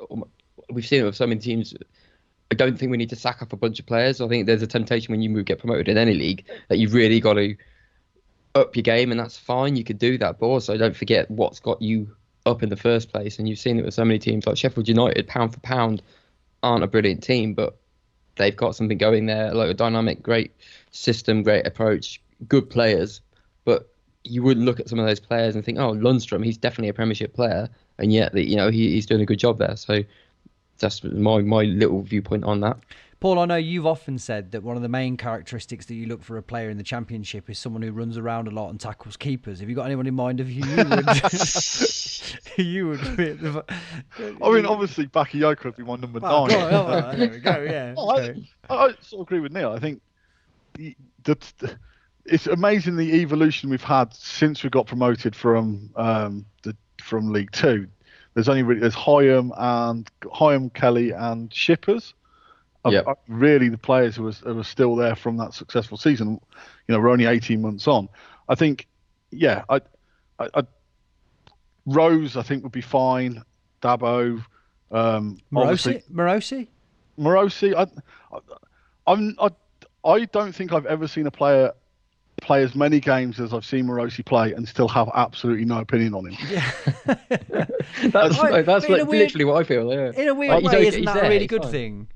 Speaker 3: We've seen it with so many teams. I don't think we need to sack off a bunch of players. I think there's a temptation when you get promoted in any league that you've really got to up your game, and that's fine. You could do that, but also don't forget what's got you up in the first place. And you've seen it with so many teams like Sheffield United, pound for pound, aren't a brilliant team, but they've got something going there, like a dynamic, great system, great approach, good players. But you wouldn't look at some of those players and think, oh, Lundstrom, he's definitely a Premiership player, and yet he's doing a good job there. So that's my little viewpoint on that.
Speaker 1: Paul, I know you've often said that one of the main characteristics that you look for a player in the Championship is someone who runs around a lot and tackles keepers. Have you got anyone in mind of who you would
Speaker 2: I mean, obviously, Bakayoko would be my number 9.
Speaker 1: There we go, yeah.
Speaker 2: I sort of agree with Neil. I think it's amazing the evolution we've had since we got promoted from League Two. There's Hyam, Kelly, and Shippers. Really, the players who are still there from that successful season. We're only 18 months on. I think, Rose, I think, would be fine. Dabo,
Speaker 1: Morosi.
Speaker 2: I don't think I've ever seen a player play as many games as I've seen Morosi play and still have absolutely no opinion on him.
Speaker 1: Yeah.
Speaker 3: that's literally what I feel. Yeah.
Speaker 1: In a weird way, isn't that a really good thing?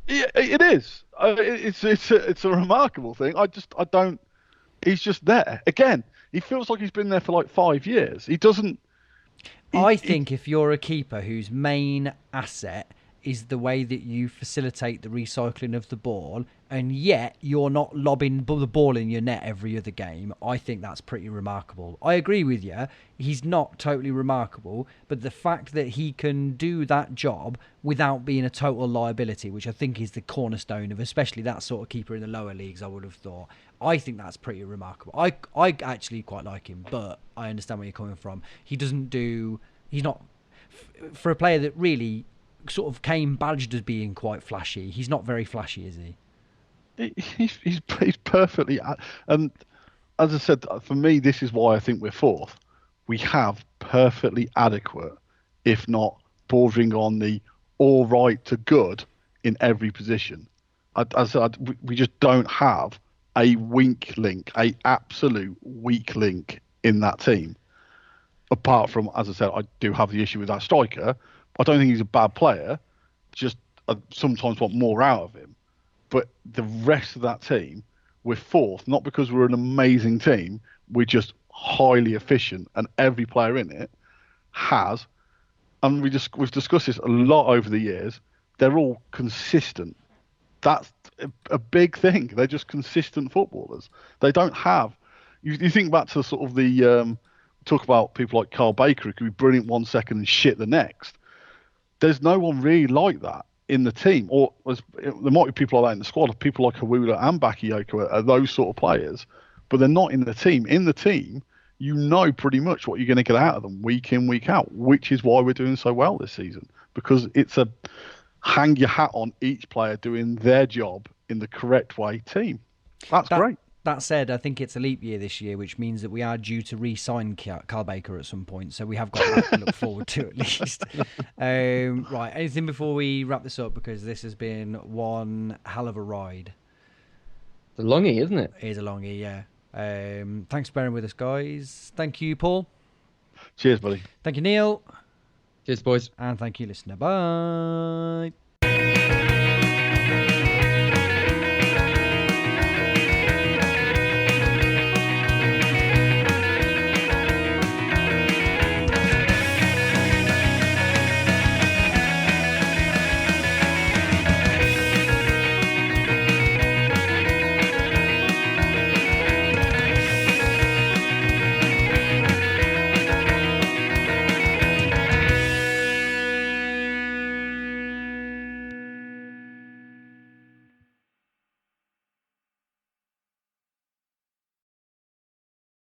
Speaker 2: Yeah, it is. It's a remarkable thing. I don't. He's just there again. He feels like he's been there for like 5 years. He doesn't.
Speaker 1: I think if you're a keeper whose main asset is the way that you facilitate the recycling of the ball, and yet you're not lobbing the ball in your net every other game, I think that's pretty remarkable. I agree with you. He's not totally remarkable, but the fact that he can do that job without being a total liability, which I think is the cornerstone of especially that sort of keeper in the lower leagues, I would have thought. I think that's pretty remarkable. I actually quite like him, but I understand where you're coming from. He's not, for a player that really sort of came badged as being quite flashy, he's not very flashy, is he?
Speaker 2: He's perfectly, and as I said, for me, this is why I think we're 4th. We have perfectly adequate, if not bordering on the all right to good in every position. As I said, we just don't have a weak link, a absolute weak link in that team. Apart from, as I said, I do have the issue with that striker. I don't think he's a bad player. Just I sometimes want more out of him. But the rest of that team, we're 4th, not because we're an amazing team. We're just highly efficient, and every player in it has. And we've discussed this a lot over the years. They're all consistent. That's a big thing. They're just consistent footballers. They don't have. You think back to sort of the talk about people like Carl Baker, who could be brilliant 1 second and shit the next. There's no one really like that in the team, or there might be people like that in the squad. People like Hawula and Bakayoko are those sort of players, but they're not in the team. In the team, you know pretty much what you're going to get out of them week in, week out, which is why we're doing so well this season, because it's a hang your hat on each player doing their job in the correct way team. That's great.
Speaker 1: That said, I think it's a leap year this year, which means that we are due to re-sign Carl Baker at some point. So we have got that to look forward to at least. Right, anything before we wrap this up? Because this has been one hell of a ride.
Speaker 3: It's a longie, isn't it?
Speaker 1: It is a longie, yeah. Thanks for bearing with us, guys. Thank you, Paul.
Speaker 2: Cheers, buddy.
Speaker 1: Thank you, Neil.
Speaker 3: Cheers, boys.
Speaker 1: And thank you, listener. Bye.